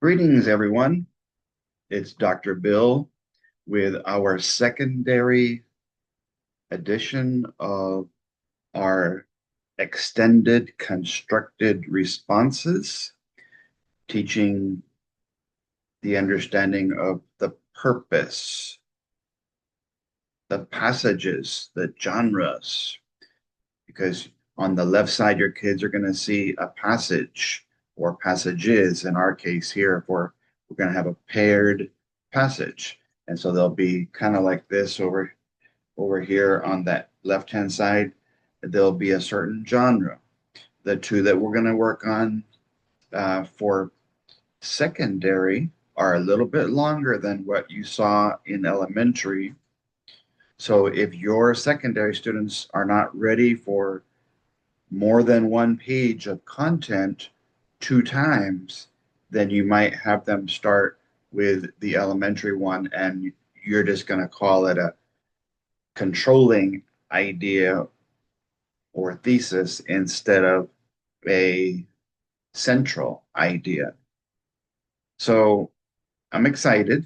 Greetings, everyone. It's Dr. Bill with our secondary edition of our extended constructed responses, teaching the understanding of the purpose, the passages, the genres, because on the left side, your kids are going to see a passage or passages. In our case here, if we're going to have a paired passage. And so they'll be kind of like this over here on that left-hand side. There'll be a certain genre. The two that we're going to work on for secondary are a little bit longer than what you saw in elementary. So if your secondary students are not ready for more than one page of content two times, then you might have them start with the elementary one and you're just going to call it a controlling idea or thesis instead of a central idea. So I'm excited.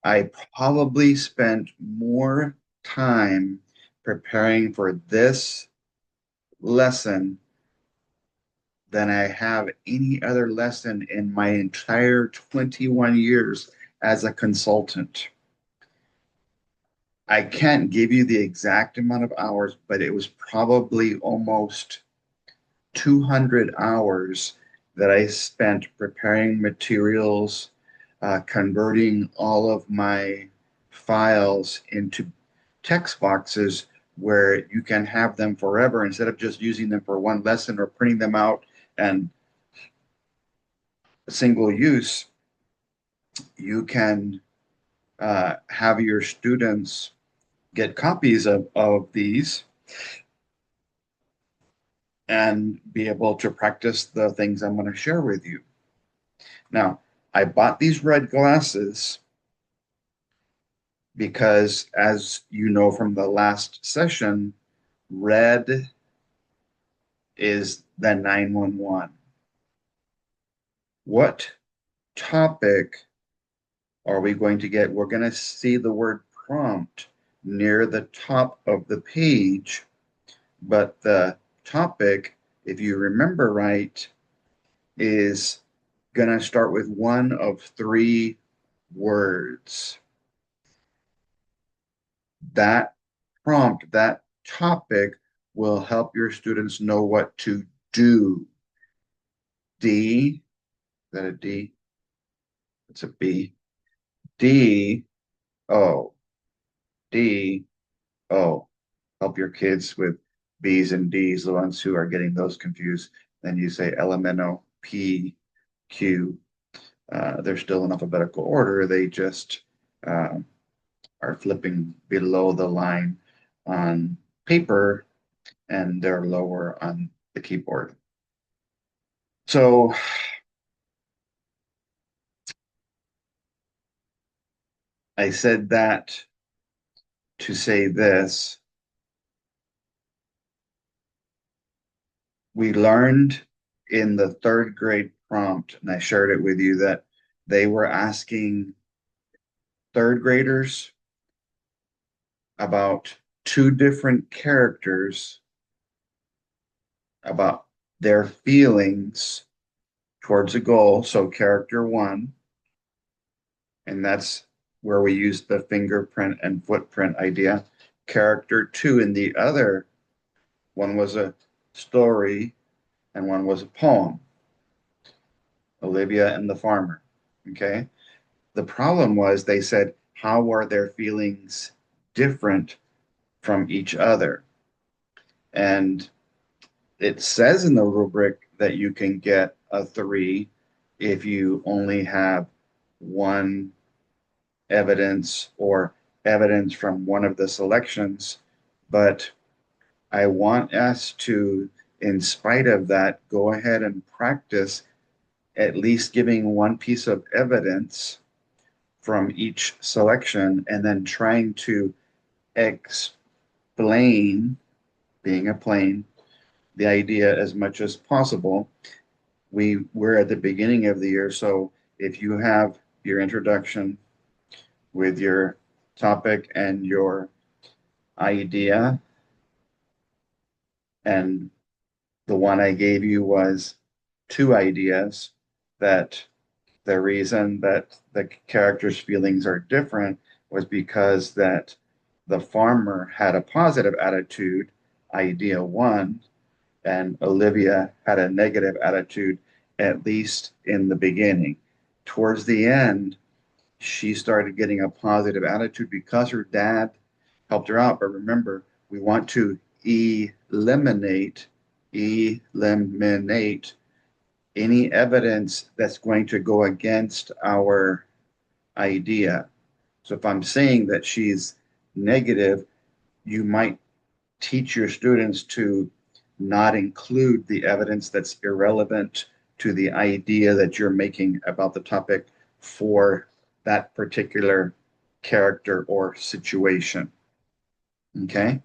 I probably spent more time preparing for this lesson than I have any other lesson in my entire 21 years as a consultant. I can't give you the exact amount of hours, but it was probably almost 200 hours that I spent preparing materials, converting all of my files into text boxes where you can have them forever instead of just using them for one lesson or printing them out and single use. You can have your students get copies of these and be able to practice the things I'm going to share with you. Now, I bought these red glasses because, as you know from the last session, red is the 911. What topic are we going to get? We're going to see the word prompt near the top of the page, but the topic, if you remember right, is going to start with one of three words. That prompt, that topic will help your students know what to do. D, is that a D? It's a B. D, O, D, O. Help your kids with B's and D's, the ones who are getting those confused. Then you say LMNO, P, Q. They're still in alphabetical order. They just are flipping below the line on paper and they're lower on the keyboard. So I said that to say this. We learned in the third grade prompt, and I shared it with you, that they were asking third graders about two different characters about their feelings towards a goal. So character one, and that's where we use the fingerprint and footprint idea. Character two, and the other one was a story and one was a poem. Olivia and the farmer. Okay. The problem was they said, how are their feelings different from each other? And it says in the rubric that you can get a 3 if you only have one evidence or evidence from one of the selections. But I want us to, in spite of that, go ahead and practice at least giving one piece of evidence from each selection and then trying to explain, being a plane, the idea as much as possible. we're at the beginning of the year. So if you have your introduction with your topic and your idea, and the one I gave you was two ideas, that the reason that the characters' feelings are different was because that the farmer had a positive attitude, idea one, and Olivia had a negative attitude, at least in the beginning. Towards the end, she started getting a positive attitude because her dad helped her out. But remember, we want to eliminate any evidence that's going to go against our idea. So if I'm saying that she's negative, you might teach your students to not include the evidence that's irrelevant to the idea that you're making about the topic for that particular character or situation. Okay.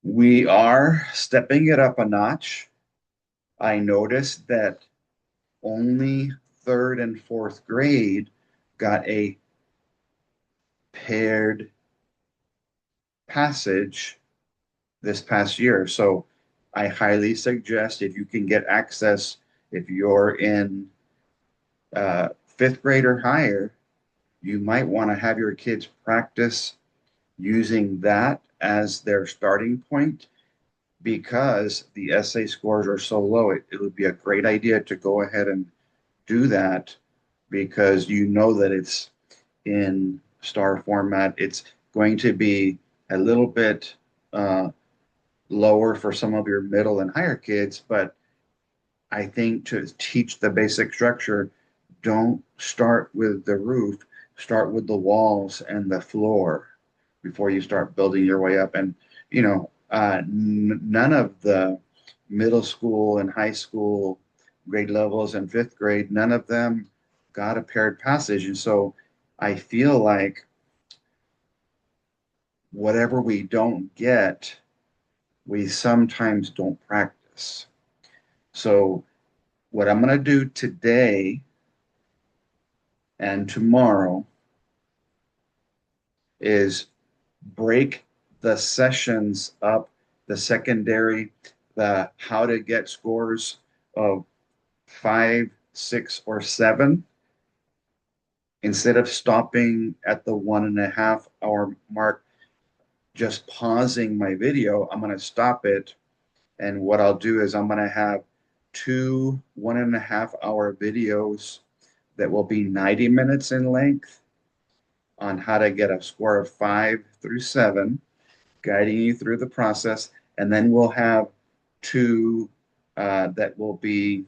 We are stepping it up a notch. I noticed that only third and fourth grade got a paired passage this past year. So I highly suggest, if you can get access, if you're in fifth grade or higher, you might want to have your kids practice using that as their starting point, because the essay scores are so low. It would be a great idea to go ahead and do that, because you know that it's in star format. It's going to be a little bit lower for some of your middle and higher kids, but I think to teach the basic structure, don't start with the roof, start with the walls and the floor before you start building your way up. And, none of the middle school and high school grade levels and fifth grade, none of them got a paired passage. And so I feel like whatever we don't get, we sometimes don't practice. So what I'm going to do today and tomorrow is break the sessions up, the secondary, the how to get scores of 5, 6, or 7. Instead of stopping at the 1.5 hour mark, just pausing my video, I'm going to stop it. And what I'll do is I'm going to have two 1.5 hour videos that will be 90 minutes in length on how to get a score of 5 through 7, guiding you through the process. And then we'll have two that will be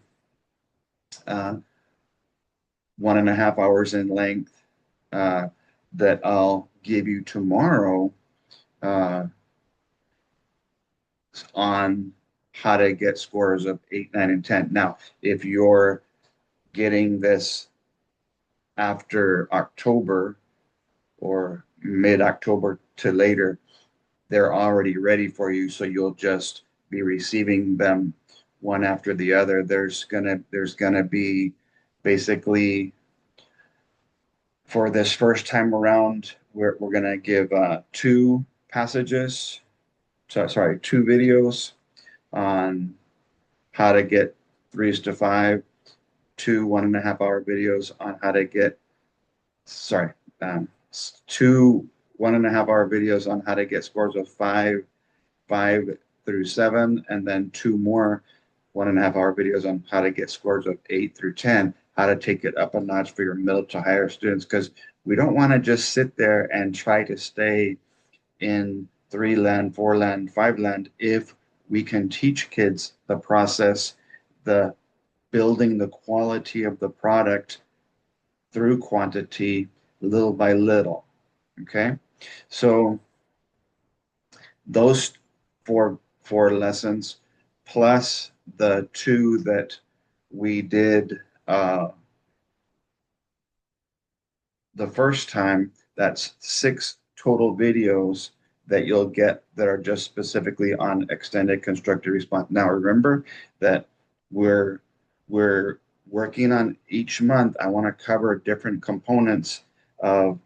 uh, 1.5 hours in length that I'll give you tomorrow uh, on how to get scores of 8, 9, and 10. Now, if you're getting this after October or mid-October to later, they're already ready for you. So you'll just be receiving them one after the other. There's gonna be basically, for this first time around, we're gonna give two passages. Sorry, two videos on how to get 3s to 5, two 1.5 hour videos on how to get, sorry, two 1.5 hour videos on how to get scores of 5 through 7, and then two more 1.5 hour videos on how to get scores of 8 through 10, how to take it up a notch for your middle to higher students, because we don't want to just sit there and try to stay in 3 land, 4 land, 5 land. If we can teach kids the process, the building the quality of the product through quantity, little by little. Okay. So those four lessons plus the two that we did the first time, that's 6 total videos that you'll get that are just specifically on extended constructive response. Now remember that we're we're working on each month. I want to cover different components of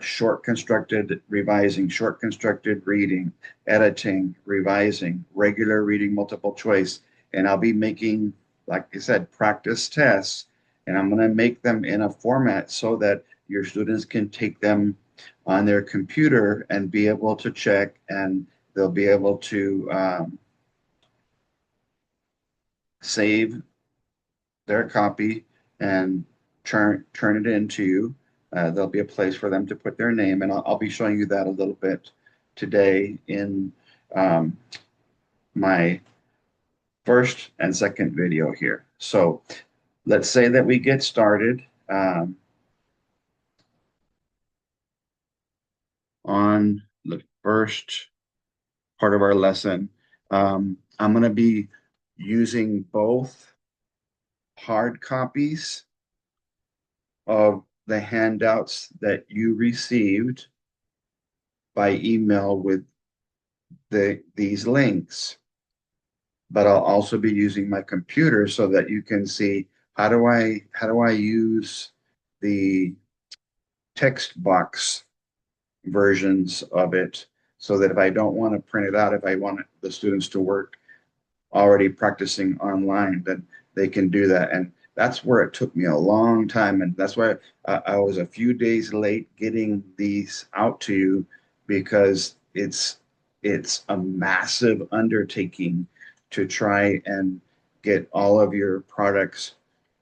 short constructed revising, short constructed reading, editing, revising, regular reading, multiple choice. And I'll be making, like I said, practice tests, and I'm going to make them in a format so that your students can take them on their computer and be able to check, and they'll be able to save their copy and turn it into you. There'll be a place for them to put their name, and I'll be showing you that a little bit today in um, my first and second video here. So let's say that we get started on the first part of our lesson. I'm going to be using both hard copies of the handouts that you received by email with these links, but I'll also be using my computer so that you can see how do I use the text box versions of it, so that if I don't want to print it out, if I want the students to work already practicing online, then they can do that. And that's where it took me a long time. And that's why I was a few days late getting these out to you, because it's a massive undertaking to try and get all of your products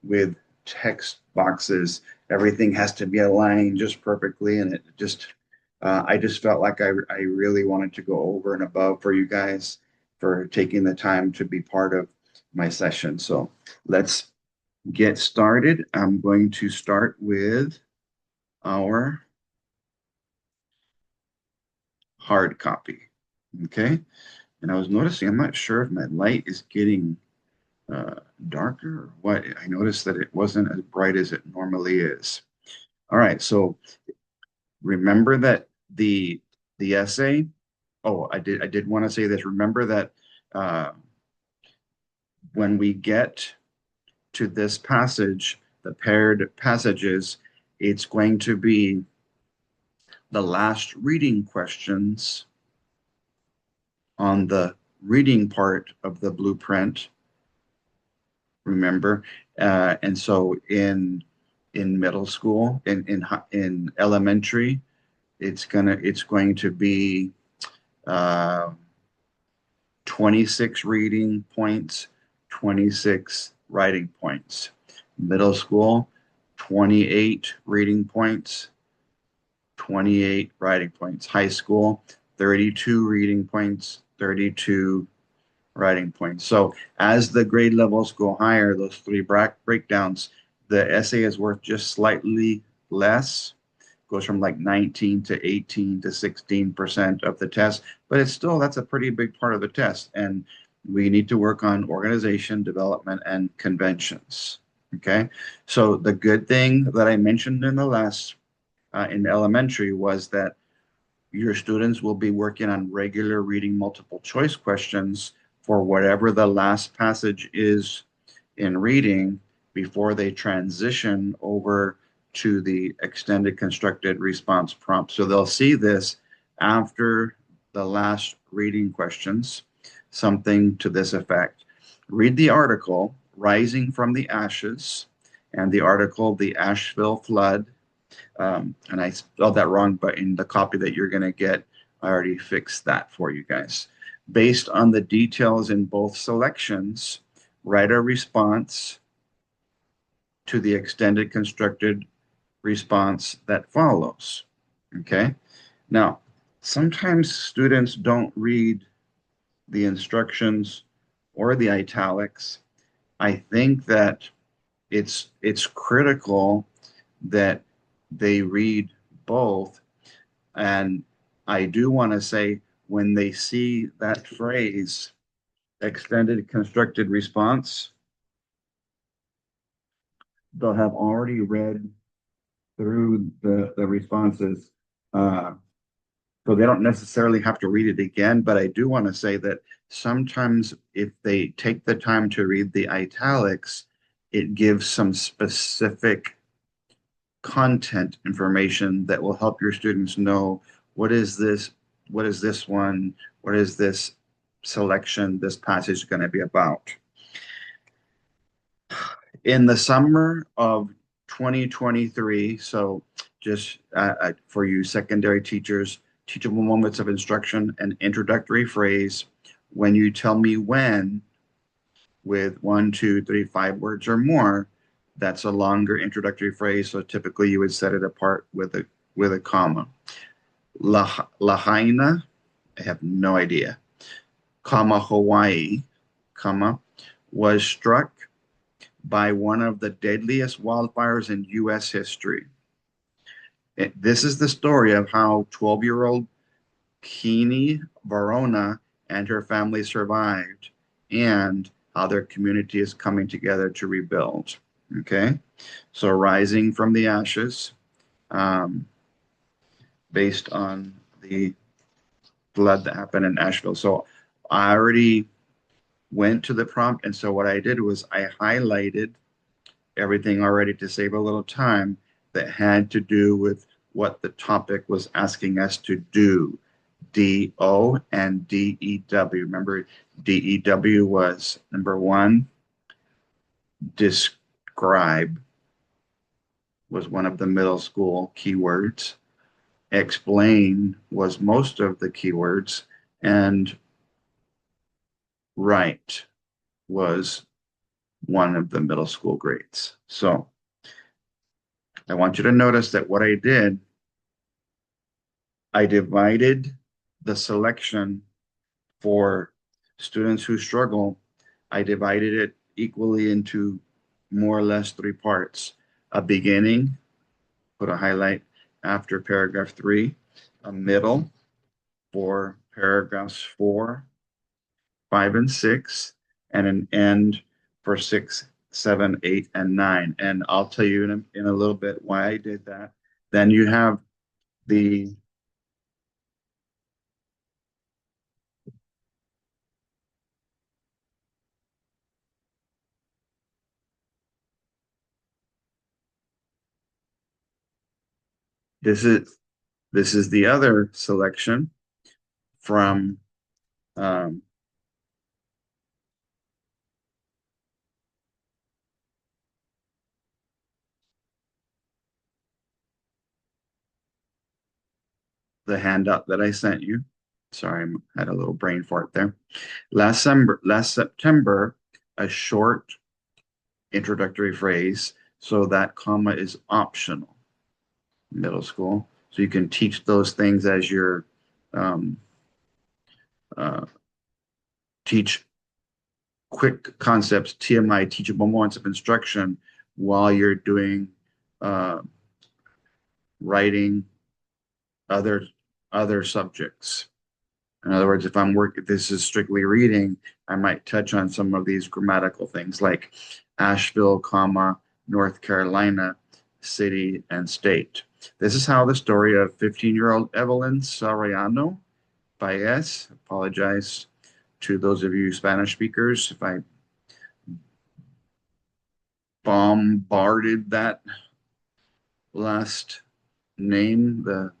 with text boxes. Everything has to be aligned just perfectly. And it just, I just felt like I really wanted to go over and above for you guys for taking the time to be part of my session. So let's get started. I'm going to start with our hard copy. Okay. And I was noticing, I'm not sure if my light is getting uh, darker or what. I noticed that it wasn't as bright as it normally is. All right. So remember that the essay. Oh, I did want to say this. Remember that uh, when we get to this passage, the paired passages, it's going to be the last reading questions on the reading part of the blueprint, remember? And so in middle school, in elementary, it's going to be uh, 26 reading points, 26 writing points. Middle school, 28 reading points, 28 writing points. High school, 32 reading points, 32 writing points. So as the grade levels go higher, those three breakdowns, the essay is worth just slightly less. Goes from like 19 to 18 to 16% of the test, but it's still, that's a pretty big part of the test. And we need to work on organization, development, and conventions. Okay. So the good thing that I mentioned in the last in elementary was that your students will be working on regular reading multiple choice questions for whatever the last passage is in reading before they transition over to the extended constructed response prompt. So they'll see this after the last reading questions, something to this effect. Read the article, Rising from the Ashes, and the article, The Asheville Flood, and I spelled that wrong, but in the copy that you're going to get, I already fixed that for you guys. Based on the details in both selections, write a response to the extended constructed response that follows. Okay. Now, sometimes students don't read the instructions or the italics. I think that it's critical that they read both. And I do want to say, when they see that phrase, extended constructed response, they'll have already read through the responses. Uh, So they don't necessarily have to read it again, but I do want to say that sometimes if they take the time to read the italics, it gives some specific content information that will help your students know what is this, what is this one, what is this selection, this passage going to be about. In the summer of 2023, so just for you secondary teachers, teachable moments of instruction, an introductory phrase. When you tell me when, with one, two, three, 5 words or more, that's a longer introductory phrase. So typically you would set it apart with a comma. Lahaina, I have no idea. Comma Hawaii, comma, was struck by one of the deadliest wildfires in U.S. history. This is the story of how 12-year-old Kini Varona and her family survived and how their community is coming together to rebuild. Okay, so rising from the ashes, um, based on the flood that happened in Asheville. So I already went to the prompt, and so what I did was I highlighted everything already to save a little time that had to do with what the topic was asking us to do. DO and DEW. Remember, DEW was number one, describe was one of the middle school keywords. Explain was most of the keywords. And write was one of the middle school grades. So I want you to notice that what I did, I divided the selection for students who struggle. I divided it equally into more or less 3 parts. A beginning, put a highlight after paragraph 3, a middle for paragraphs 4, 5, and 6, and an end for 6, 7, 8, and 9. And I'll tell you in a little bit why I did that. Then you have the this is this is the other selection from um, the handout that I sent you. Sorry, I had a little brain fart there. Last September, a short introductory phrase. So that comma is optional, middle school. So you can teach those things as you're um, uh, teach quick concepts, TMI, teachable moments of instruction, while you're doing uh, writing other other subjects. In other words, if this is strictly reading, I might touch on some of these grammatical things like Asheville, comma, North Carolina, city and state. This is how the story of 15-year-old Evelyn Soriano Baez, apologize to those of you Spanish speakers if I bombarded that last name, the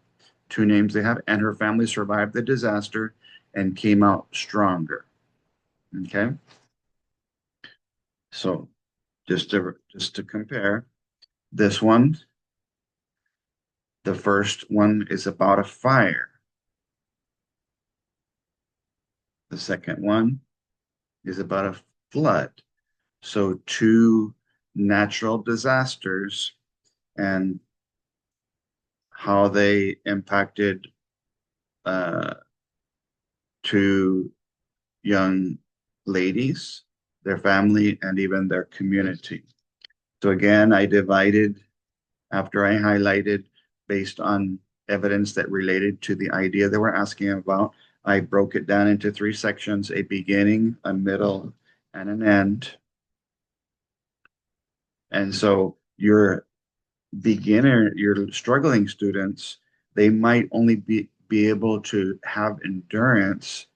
2 names they have, and her family survived the disaster and came out stronger. Okay, so just to compare, this one, the first one is about a fire. The second one is about a flood. So two natural disasters and how they impacted uh, two young ladies, their family, and even their community. So again, I divided after I highlighted based on evidence that related to the idea that we're asking about. I broke it down into 3 sections, a beginning, a middle, and an end. And so your struggling students, they might only be able to have endurance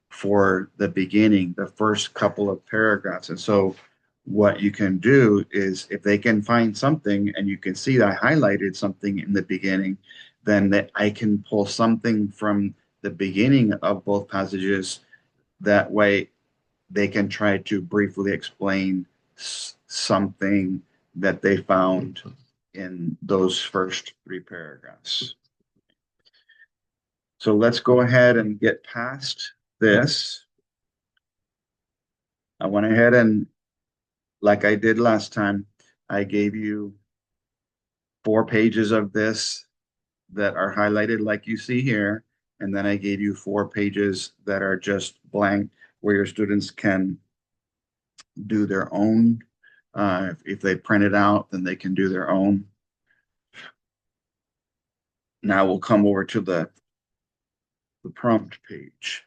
for the beginning, the first couple of paragraphs. And so what you can do is if they can find something and you can see that I highlighted something in the beginning, then that I can pull something from the beginning of both passages. That way they can try to briefly explain something that they found in those first three paragraphs. So let's go ahead and get past this. I went ahead and, like I did last time, I gave you 4 pages of this that are highlighted like you see here. And then I gave you 4 pages that are just blank where your students can do their own. If they print it out, then they can do their own. Now we'll come over to the prompt page.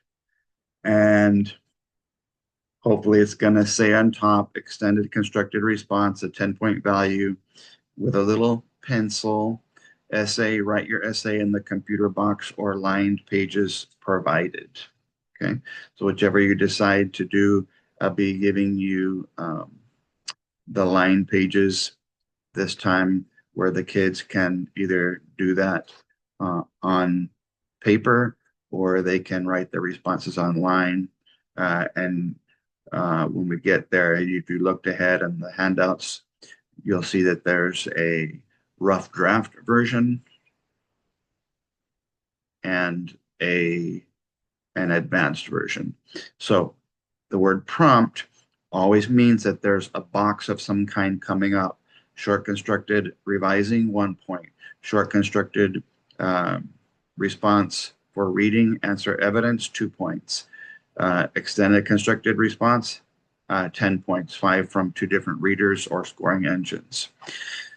And hopefully it's going to say on top, extended constructed response, a 10-point value with a little pencil. Essay, write your essay in the computer box or lined pages provided. Okay, so whichever you decide to do, I'll be giving you the line pages this time where the kids can either do that on paper or they can write their responses online. And when we get there, if you looked ahead on the handouts, you'll see that there's a rough draft version and an advanced version. So the word prompt always means that there's a box of some kind coming up. Short constructed revising, 1 point. Short constructed response for reading, answer evidence, 2 points. Extended constructed response, 10 points, 5 from 2 different readers or scoring engines.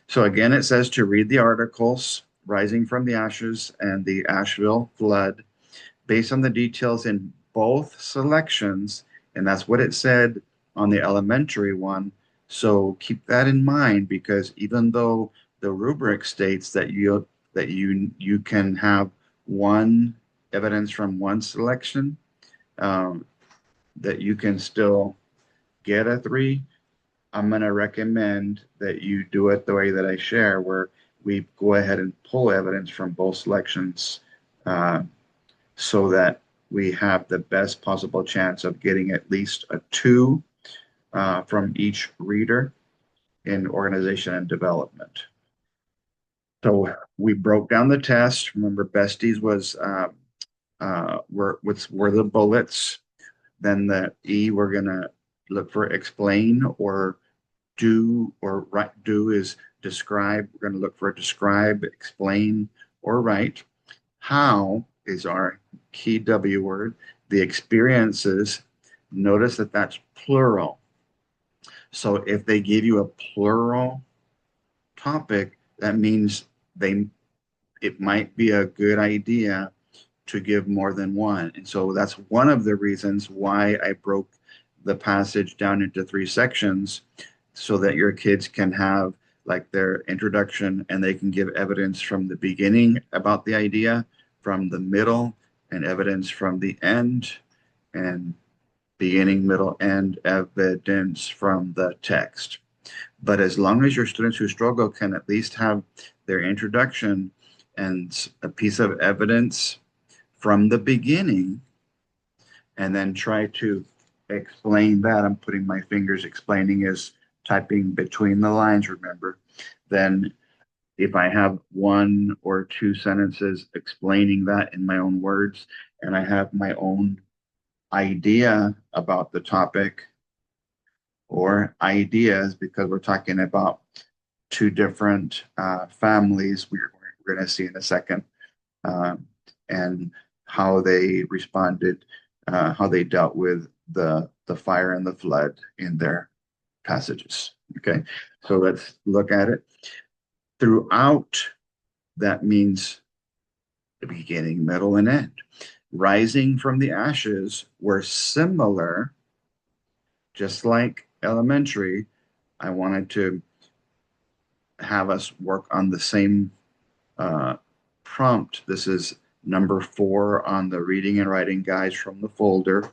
So again, it says to read the articles, Rising from the Ashes and the Asheville Flood, based on the details in both selections, and that's what it said on the elementary one. So keep that in mind, because even though the rubric states that you can have one evidence from one selection, that you can still get a 3. I'm going to recommend that you do it the way that I share, where we go ahead and pull evidence from both selections so that we have the best possible chance of getting at least a 2 from each reader in organization and development. So we broke down the test. Remember, besties was were the bullets. Then the E, we're gonna look for explain or do, or write. Do is describe. We're gonna look for describe, explain, or write. How is our key W word. The experiences, notice that that's plural. So if they give you a plural topic, that means it might be a good idea to give more than one. And so that's one of the reasons why I broke the passage down into 3 sections, so that your kids can have like their introduction and they can give evidence from the beginning about the idea, from the middle, and evidence from the end, and beginning, middle, end evidence from the text. But as long as your students who struggle can at least have their introduction and a piece of evidence from the beginning, and then try to explain that, I'm putting my fingers, explaining is typing between the lines, remember, then if I have 1 or 2 sentences explaining that in my own words, and I have my own idea about the topic, or ideas, because we're talking about 2 different families we're going to see in a second, and how they responded, how they dealt with the fire and the flood in their passages. Okay, so let's look at it. Throughout, that means the beginning, middle, and end. Rising from the ashes were similar, just like elementary. I wanted to have us work on the same prompt. This is number 4 on the reading and writing guides from the folder,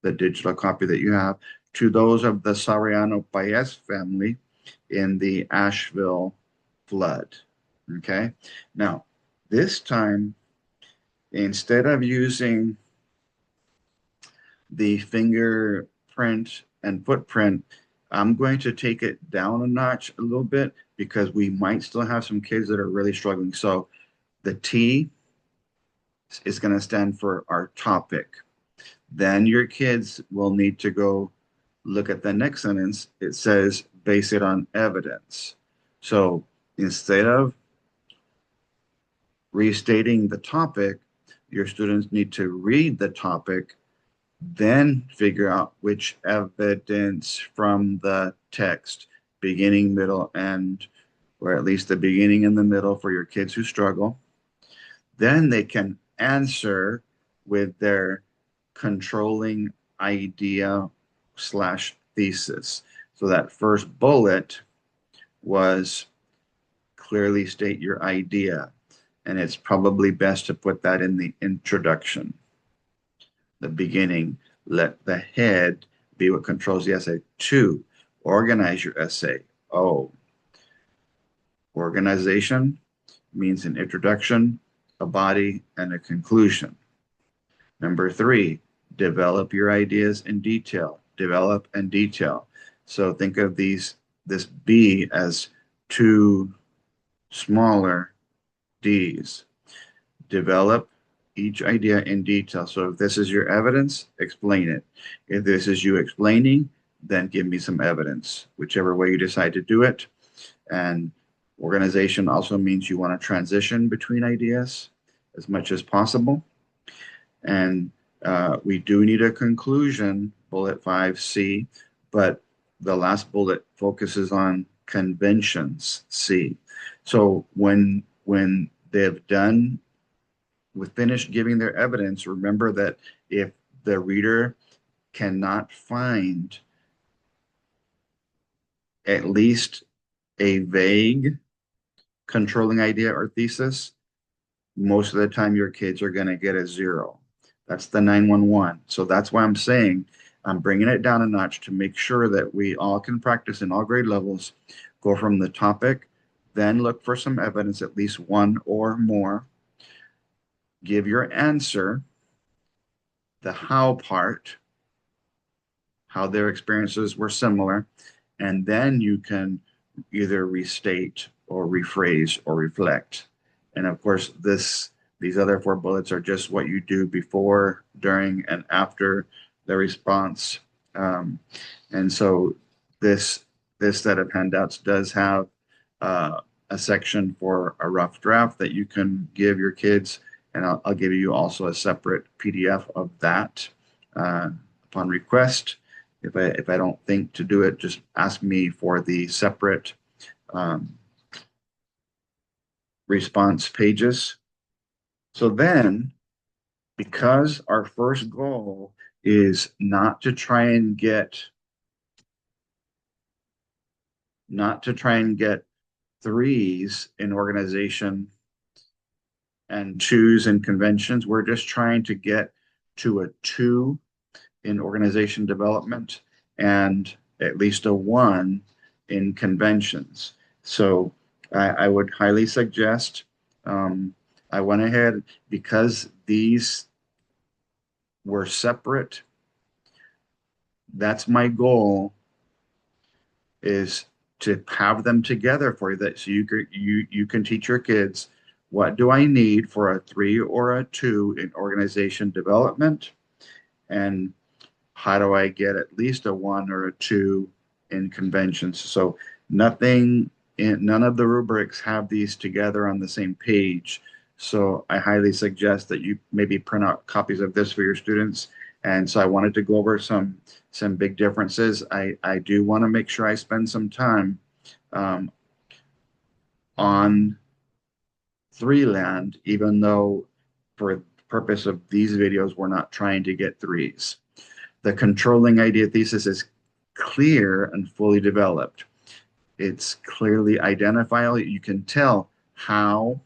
the digital copy that you have, to those of the Sariano Paez family in the Asheville flood. Okay. Now, this time, instead of using the fingerprint and footprint, I'm going to take it down a notch a little bit because we might still have some kids that are really struggling. So the T is going to stand for our topic. Then your kids will need to go look at the next sentence. It says base it on evidence. So instead of restating the topic, your students need to read the topic, then figure out which evidence from the text, beginning, middle, end, or at least the beginning and the middle for your kids who struggle. Then they can answer with their controlling idea slash thesis. So that first bullet was clearly state your idea. And it's probably best to put that in the introduction, the beginning. Let the head be what controls the essay. 2, organize your essay. Oh, organization means an introduction, a body, and a conclusion. Number 3, develop your ideas in detail. Develop and detail. So think of this B as 2 smaller D's. Develop each idea in detail. So if this is your evidence, explain it. If this is you explaining, then give me some evidence, whichever way you decide to do it. And organization also means you want to transition between ideas as much as possible. And we do need a conclusion, bullet 5C, but the last bullet focuses on conventions, C. So when they've done with finished giving their evidence, remember that if the reader cannot find at least a vague controlling idea or thesis, most of the time your kids are going to get a 0. That's the 911. So that's why I'm saying I'm bringing it down a notch to make sure that we all can practice in all grade levels, go from the topic, then look for some evidence, at least one or more, give your answer, the how part, how their experiences were similar, and then you can either restate or rephrase or reflect. And of course, these other 4 bullets are just what you do before, during, and after the response. And so this set of handouts does have a section for a rough draft that you can give your kids, and I'll give you also a separate PDF of that upon request. If I don't think to do it, just ask me for the separate response pages. So then, because our first goal is not to try and get threes in organization and 2s in conventions, we're just trying to get to a 2 in organization development and at least a 1 in conventions. So I would highly suggest, I went ahead because these were separate. That's my goal, is to have them together for you, that so you can teach your kids, what do I need for a 3 or a 2 in organization development, and how do I get at least a 1 or a 2 in conventions. So none of the rubrics have these together on the same page. So I highly suggest that you maybe print out copies of this for your students. And so I wanted to go over some big differences. I do want to make sure I spend some time on 3 land, even though for the purpose of these videos, we're not trying to get 3s. The controlling idea thesis is clear and fully developed. It's clearly identifiable. You can tell how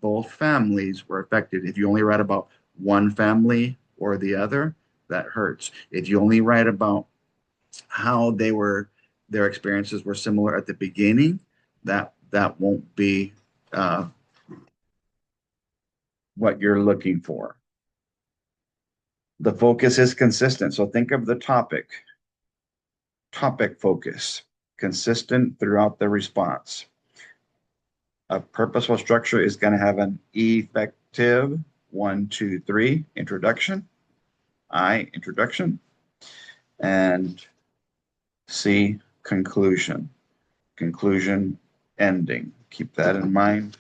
both families were affected. If you only write about one family or the other, that hurts. If you only write about how their experiences were similar at the beginning, that won't be uh, what you're looking for. The focus is consistent. So think of the topic focus, consistent throughout the response. A purposeful structure is going to have an effective 1, 2, 3 introduction, introduction, and C conclusion, ending. Keep that in mind.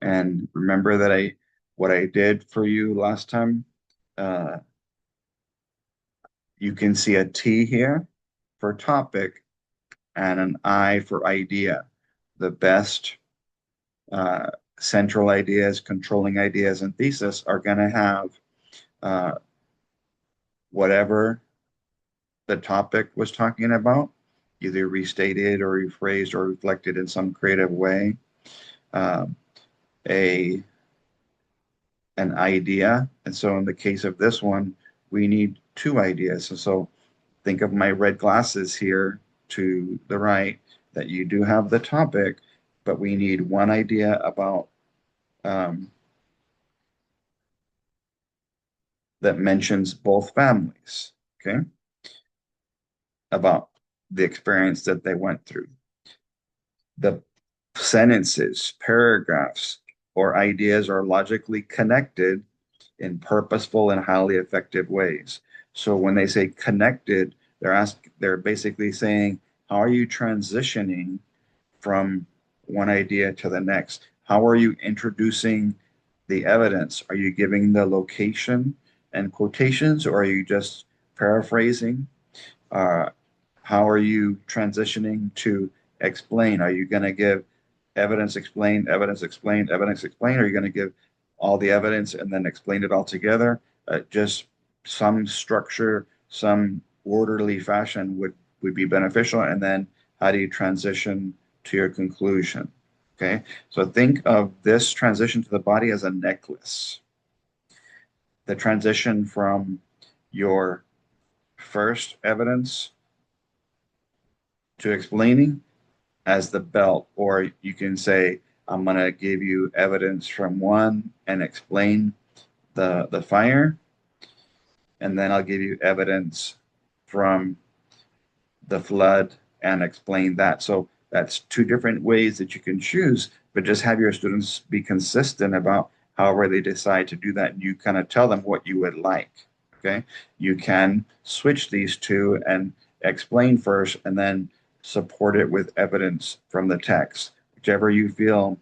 And remember that what I did for you last time, uh, you can see a T here for topic and an I for idea. The best uh, central ideas, controlling ideas, and thesis are going to have uh, whatever the topic was talking about, either restated or rephrased or reflected in some creative way. Um, a an idea, and so in the case of this one, we need two ideas. So think of my red glasses here to the right, that you do have the topic, but we need one idea about um, that mentions both families, okay, about the experience that they went through. The sentences, paragraphs, or ideas are logically connected in purposeful and highly effective ways. So when they say connected, they're basically saying, how are you transitioning from one idea to the next? How are you introducing the evidence? Are you giving the location and quotations, or are you just paraphrasing? Uh, how are you transitioning to explain? Are you going to give evidence explained, evidence explained, evidence explained? Or are you going to give all the evidence and then explain it all together? Just some structure, some orderly fashion would be beneficial. And then how do you transition to your conclusion? Okay, so think of this transition to the body as a necklace. The transition from your first evidence to explaining as the belt, or you can say, I'm going to give you evidence from one and explain the fire, and then I'll give you evidence from the flood and explain that. So that's two different ways that you can choose, but just have your students be consistent about however they decide to do that. And you kind of tell them what you would like. Okay. You can switch these two and explain first and then support it with evidence from the text, whichever you feel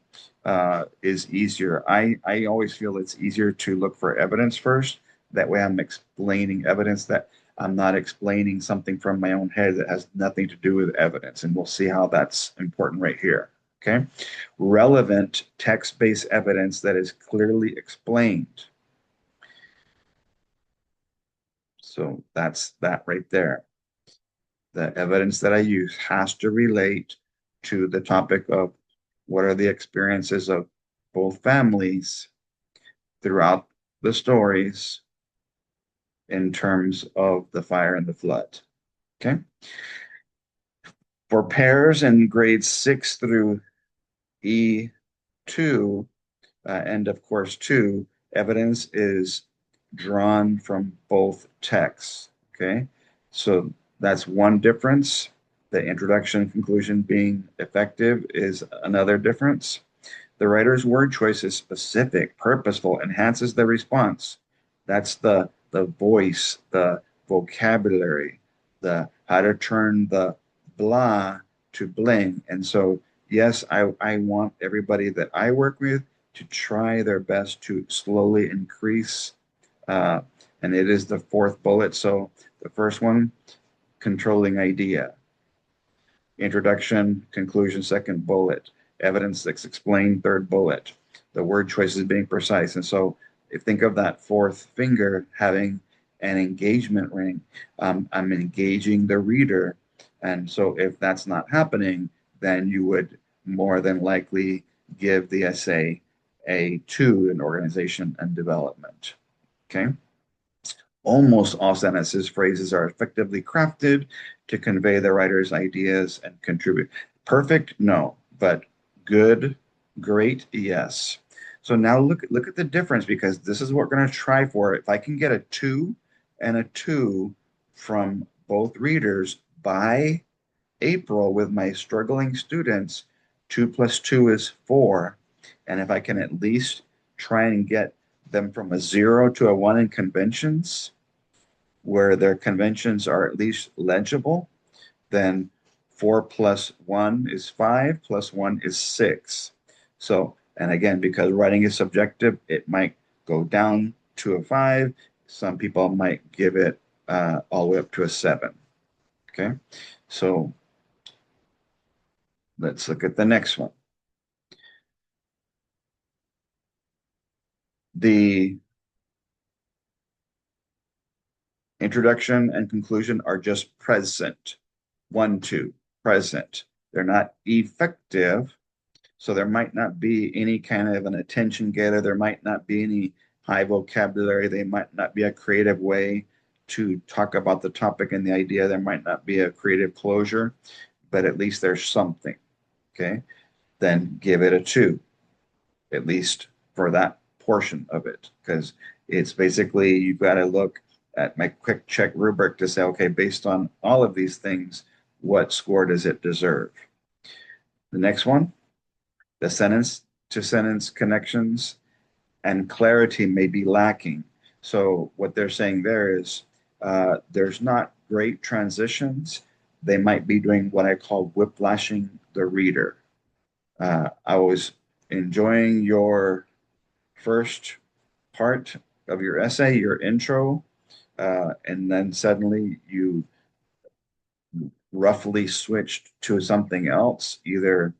is easier. I always feel it's easier to look for evidence first. That way I'm explaining evidence, that I'm not explaining something from my own head that has nothing to do with evidence. And we'll see how that's important right here. Okay. Relevant text-based evidence that is clearly explained. So that's that right there. The evidence that I use has to relate to the topic of what are the experiences of both families throughout the stories in terms of the fire and the flood. Okay. For pairs in grades 6 through E2, end of course 2, evidence is drawn from both texts. Okay. So that's one difference. The introduction and conclusion being effective is another difference. The writer's word choice is specific, purposeful, enhances the response. That's the voice, the vocabulary, the how to turn the blah to bling. And so, yes, I want everybody that I work with to try their best to slowly increase. Uh, and it is the fourth bullet. So the first one, controlling idea. Introduction, conclusion, second bullet. Evidence that's explained, third bullet. The word choice is being precise. And so if think of that fourth finger having an engagement ring, I'm engaging the reader. And so if that's not happening, then you would more than likely give the essay a 2 in organization and development. Okay. Almost all sentences, phrases are effectively crafted to convey the writer's ideas and contribute. Perfect? No, but good, great, yes. So now look at the difference because this is what we're going to try for. If I can get a 2 and a 2 from both readers by April with my struggling students, 2 plus 2 is 4. And if I can at least try and get them from a 0 to a 1 in conventions, where their conventions are at least legible, then 4 plus 1 is 5, plus 1 is 6. So, and again, because writing is subjective, it might go down to a 5. Some people might give it all the way up to a 7. Okay, so let's look at the next one. The introduction and conclusion are just present. 1, 2, present. They're not effective. So there might not be any kind of an attention getter. There might not be any high vocabulary. They might not be a creative way to talk about the topic and the idea. There might not be a creative closure, but at least there's something. Okay. Then give it a 2, at least for that portion of it, because it's basically you've got to look at my quick check rubric to say, okay, based on all of these things, what score does it deserve? The next one, the sentence to sentence connections and clarity may be lacking. So what they're saying there is there's not great transitions. They might be doing what I call whiplashing the reader. I was enjoying your first part of your essay, your intro, and then suddenly you roughly switched to something else, either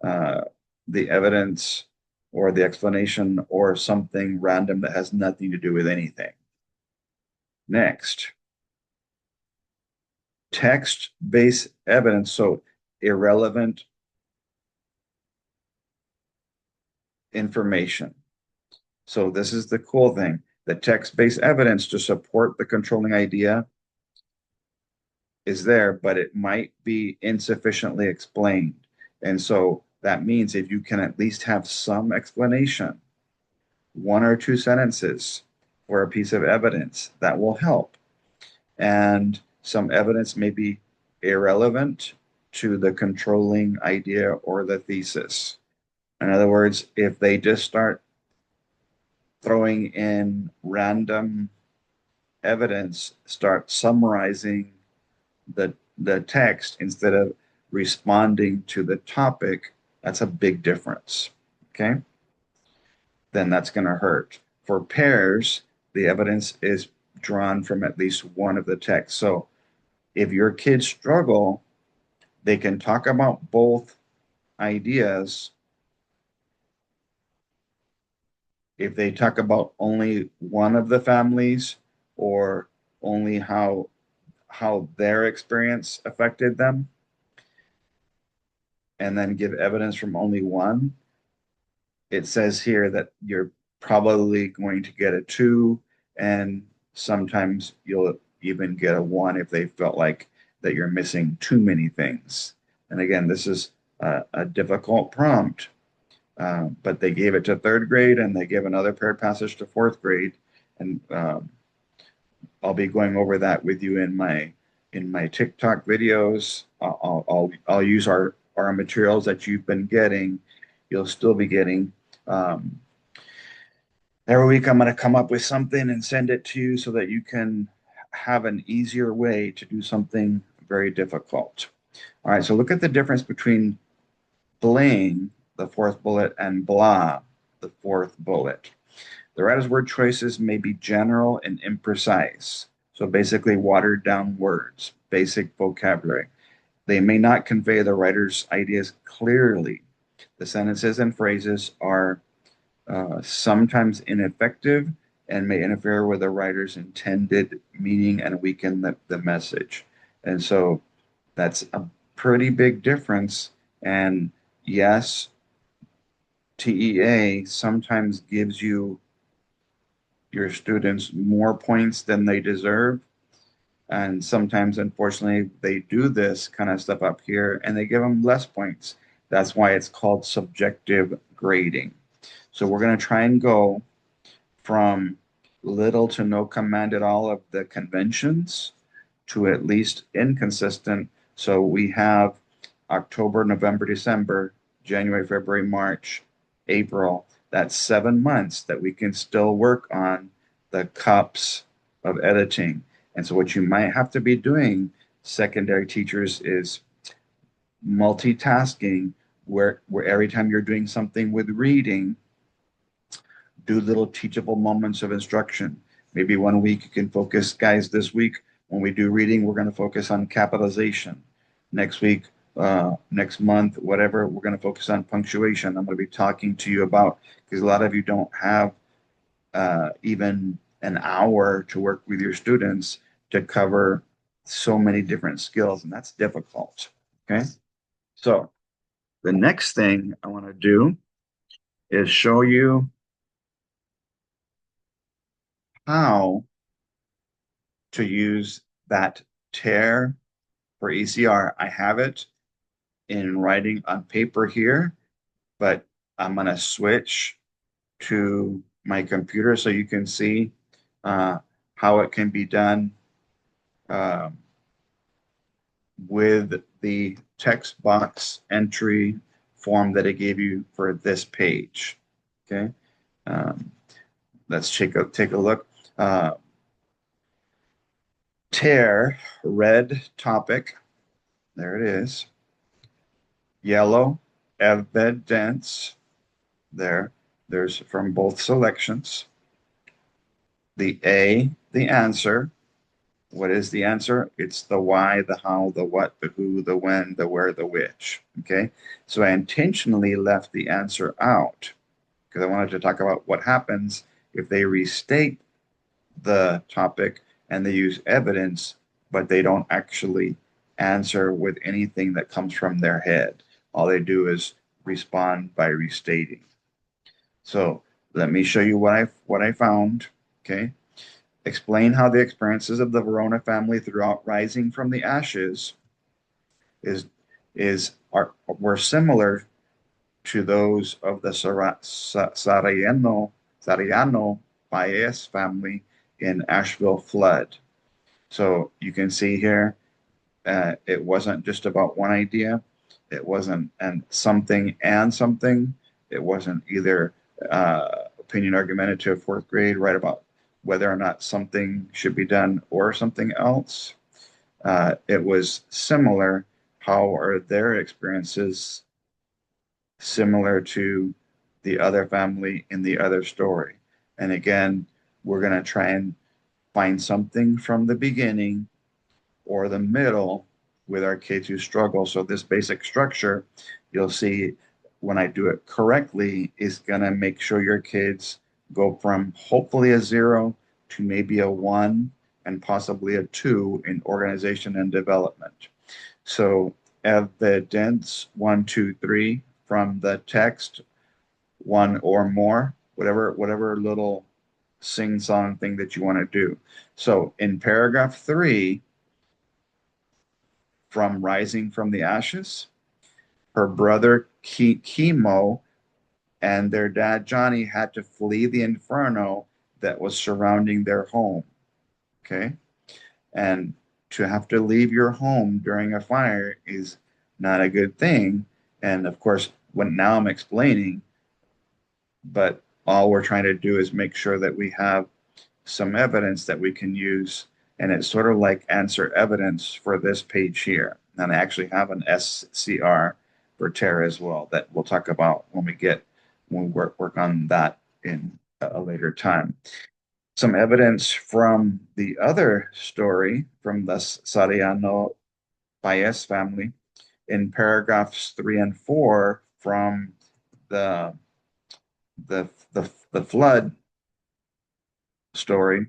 uh, the evidence or the explanation or something random that has nothing to do with anything. Next, text-based evidence, so irrelevant information. So this is the cool thing. The text-based evidence to support the controlling idea is there, but it might be insufficiently explained. And so that means if you can at least have some explanation, 1 or 2 sentences for a piece of evidence, that will help. And some evidence may be irrelevant to the controlling idea or the thesis. In other words, if they just start throwing in random evidence, start summarizing the text instead of responding to the topic, that's a big difference. Okay. Then that's going to hurt. For pairs, the evidence is drawn from at least one of the texts. So if your kids struggle, they can talk about both ideas. If they talk about only one of the families or only how their experience affected them, and then give evidence from only one, it says here that you're probably going to get a 2, and sometimes you'll even get a 1 if they felt like that you're missing too many things. And again, this is a difficult prompt, but they gave it to 3rd grade and they gave another paired passage to 4th grade. And I'll be going over that with you in my TikTok videos. I'll use our materials that you've been getting. You'll still be getting. Every week, I'm going to come up with something and send it to you so that you can have an easier way to do something very difficult. All right, so look at the difference between bling, the 4th bullet, and blah, the 4th bullet. The writer's word choices may be general and imprecise. So basically watered down words, basic vocabulary. They may not convey the writer's ideas clearly. The sentences and phrases are sometimes ineffective and may interfere with the writer's intended meaning and weaken the message. And so that's a pretty big difference. And yes, TEA sometimes gives your students more points than they deserve. And sometimes, unfortunately, they do this kind of stuff up here and they give them less points. That's why it's called subjective grading. So we're going to try and go from little to no command at all of the conventions to at least inconsistent. So we have October, November, December, January, February, March, April. That's 7 months that we can still work on the cups of editing. And so what you might have to be doing, secondary teachers, is multitasking where every time you're doing something with reading, do little teachable moments of instruction. Maybe 1 week you can focus, guys, this week when we do reading, we're going to focus on capitalization. Next week, next month, whatever, we're going to focus on punctuation. I'm going to be talking to you about, because a lot of you don't have even an hour to work with your students to cover so many different skills, and that's difficult. Okay. So the next thing I want to do is show you how to use that tear for ECR. I have it in writing on paper here, but I'm going to switch to my computer so you can see uh, how it can be done uh, with the text box entry form that I gave you for this page. Okay, um, let's take a look. Uh, Tear, red topic. There it is. Yellow, evidence. There. There's from both selections. The A, the answer. What is the answer? It's the why, the how, the what, the who, the when, the where, the which. Okay. So I intentionally left the answer out because I wanted to talk about what happens if they restate the topic and they use evidence, but they don't actually answer with anything that comes from their head. All they do is respond by restating. So let me show you what I found. Okay. Explain how the experiences of the Verona family throughout rising from the ashes is were similar to those of the Sariano Paez family in Asheville flood. So you can see here, it wasn't just about one idea. It wasn't and something and something. It wasn't either opinion argumentative fourth grade, right about whether or not something should be done or something else. It was similar. How are their experiences similar to the other family in the other story? And again, we're going to try and find something from the beginning or the middle with our kids who struggle. So this basic structure, you'll see when I do it correctly, is going to make sure your kids go from hopefully a 0 to maybe a 1 and possibly a 2 in organization and development. So evidence 1, 2, 3 from the text, one or more, whatever little sing song thing that you want to do. So in paragraph 3, from rising from the ashes, her brother Chemo and their dad Johnny had to flee the inferno that was surrounding their home. Okay. And to have to leave your home during a fire is not a good thing. And of course, when now I'm explaining, but all we're trying to do is make sure that we have some evidence that we can use. And it's sort of like answer evidence for this page here. And I actually have an SCR for Terra as well that we'll talk about when we work on that in a later time. Some evidence from the other story from the Sariano Paez family in paragraphs 3 and 4 from the the flood story.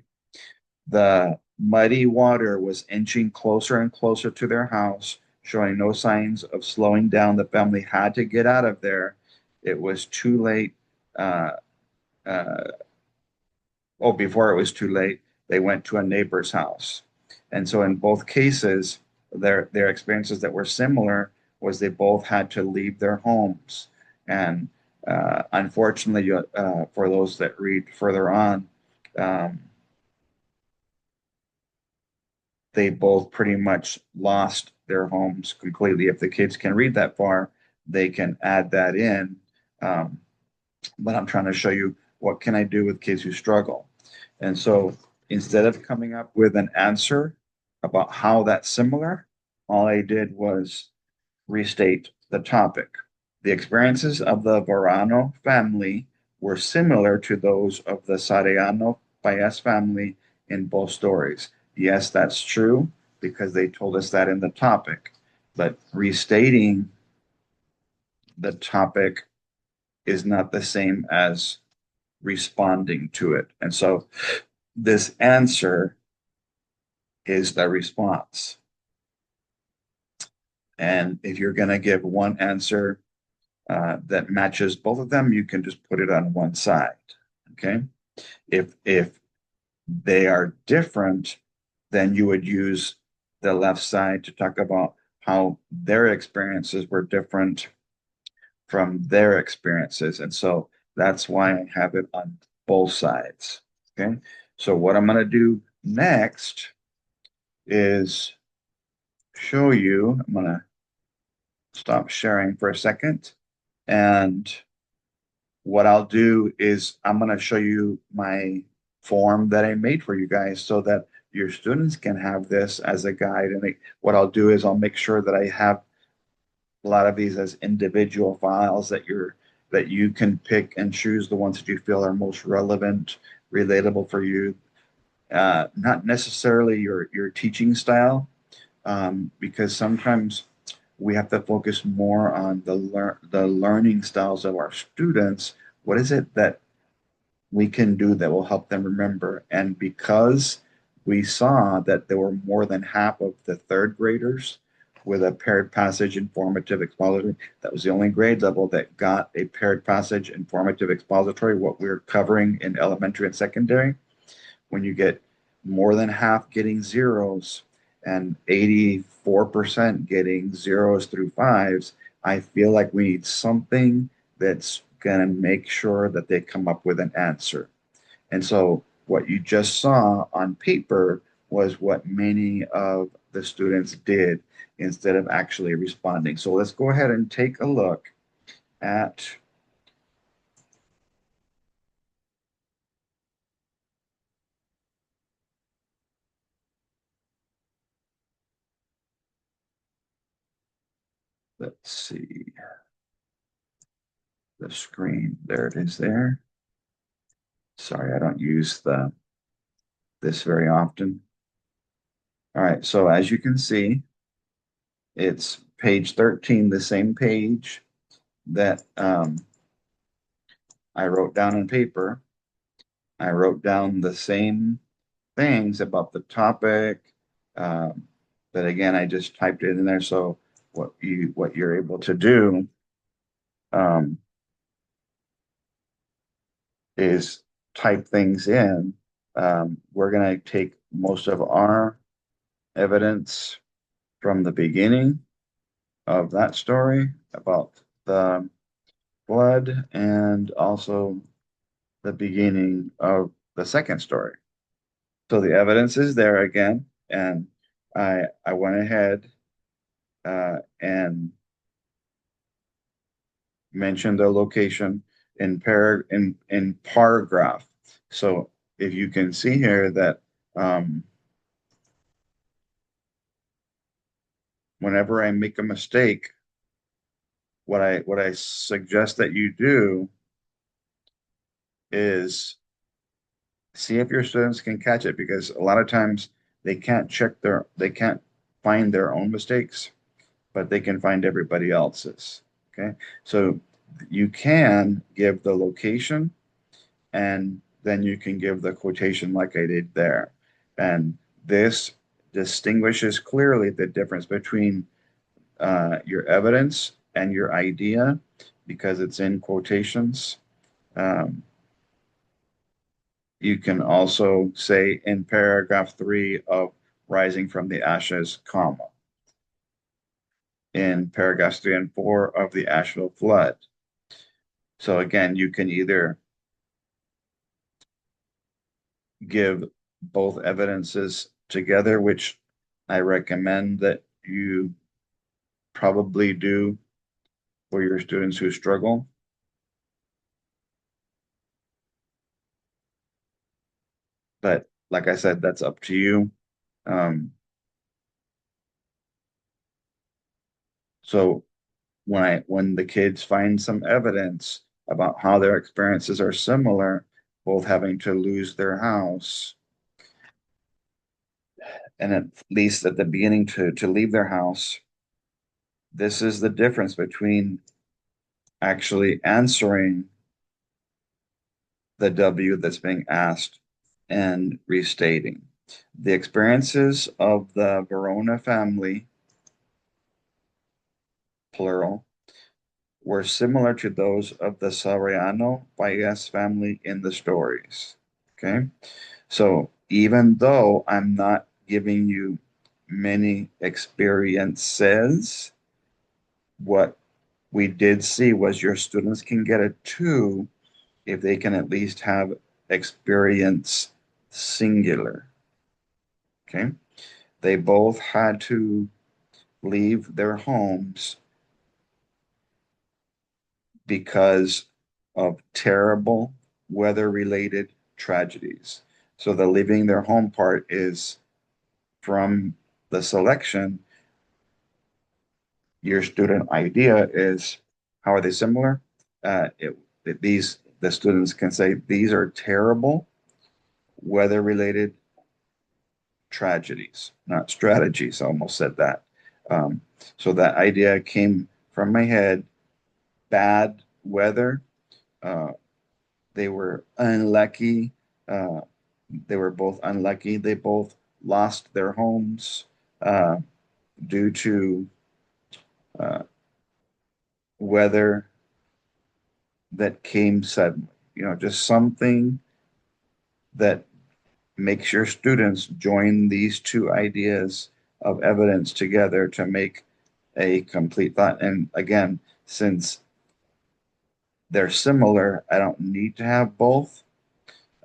The muddy water was inching closer and closer to their house, showing no signs of slowing down. The family had to get out of there. it was too late. Uh, uh, oh, before it was too late, they went to a neighbor's house. And so in both cases, their experiences that were similar was they both had to leave their homes. And unfortunately, for those that read further on, um, they both pretty much lost their homes completely. If the kids can read that far, they can add that in. Um, but I'm trying to show you what can I do with kids who struggle. And so instead of coming up with an answer about how that's similar, all I did was restate the topic. The experiences of the Varano family were similar to those of the Sariano Paez family in both stories. Yes, that's true because they told us that in the topic, but restating the topic is not the same as responding to it. And so this answer is the response. And if you're going to give one answer that matches both of them, you can just put it on one side. Okay. If they are different, then you would use the left side to talk about how their experiences were different from their experiences. And so that's why I have it on both sides. Okay. So what I'm going to do next is show you, I'm going to stop sharing for a second. And what I'll do is I'm going to show you my form that I made for you guys so that your students can have this as a guide. And what I'll do is I'll make sure that I have a lot of these as individual files that you can pick and choose the ones that you feel are most relevant, relatable for you. Not necessarily your teaching style, because sometimes we have to focus more on the learning styles of our students. What is it that we can do that will help them remember? And because we saw that there were more than half of the third graders with a paired passage informative expository, that was the only grade level that got a paired passage informative expository, what we're covering in elementary and secondary. When you get more than half getting zeros and 84% getting zeros through fives, I feel like we need something that's going to make sure that they come up with an answer. And so what you just saw on paper was what many of the students did instead of actually responding. So let's go ahead and take a look at, let's see, the screen. There it is there. Sorry, I don't use this very often. All right, so as you can see, it's page 13, the same page that I wrote down on paper. I wrote down the same things about the topic, um, but again, I just typed it in there. So what you're able to do um, is type things in. We're going to take most of our evidence from the beginning of that story about the blood and also the beginning of the second story. So the evidence is there again, and I went ahead and mentioned the location in paragraph. So if you can see here that whenever I make a mistake, what I suggest that you do is see if your students can catch it, because a lot of times they can't find their own mistakes, but they can find everybody else's. Okay. So you can give the location and then you can give the quotation like I did there. And this distinguishes clearly the difference between your evidence and your idea, because it's in quotations. Um, you can also say in paragraph 3 of Rising from the Ashes, comma, in paragraphs 3 and 4 of the Asheville Flood. So again, you can either give both evidences together, which I recommend that you probably do for your students who struggle. But like I said, that's up to you. Um, so when the kids find some evidence about how their experiences are similar, both having to lose their house and at least at the beginning to leave their house, this is the difference between actually answering the W that's being asked and restating. The experiences of the Verona family, plural, were similar to those of the Soriano Paez family in the stories. Okay, so even though I'm not giving you many experiences, what we did see was your students can get a 2 if they can at least have experience singular. Okay. They both had to leave their homes because of terrible weather related tragedies. So the leaving their home part is from the selection. Your student idea is how are they similar? The students can say these are terrible weather related tragedies, not strategies. I almost said that. Um, so that idea came from my head. Bad weather. Uh, they were unlucky. Uh, they were both unlucky. They both lost their homes uh, due to uh, weather that came suddenly. Just something that makes your students join these two ideas of evidence together to make a complete thought. And again, since they're similar, I don't need to have both.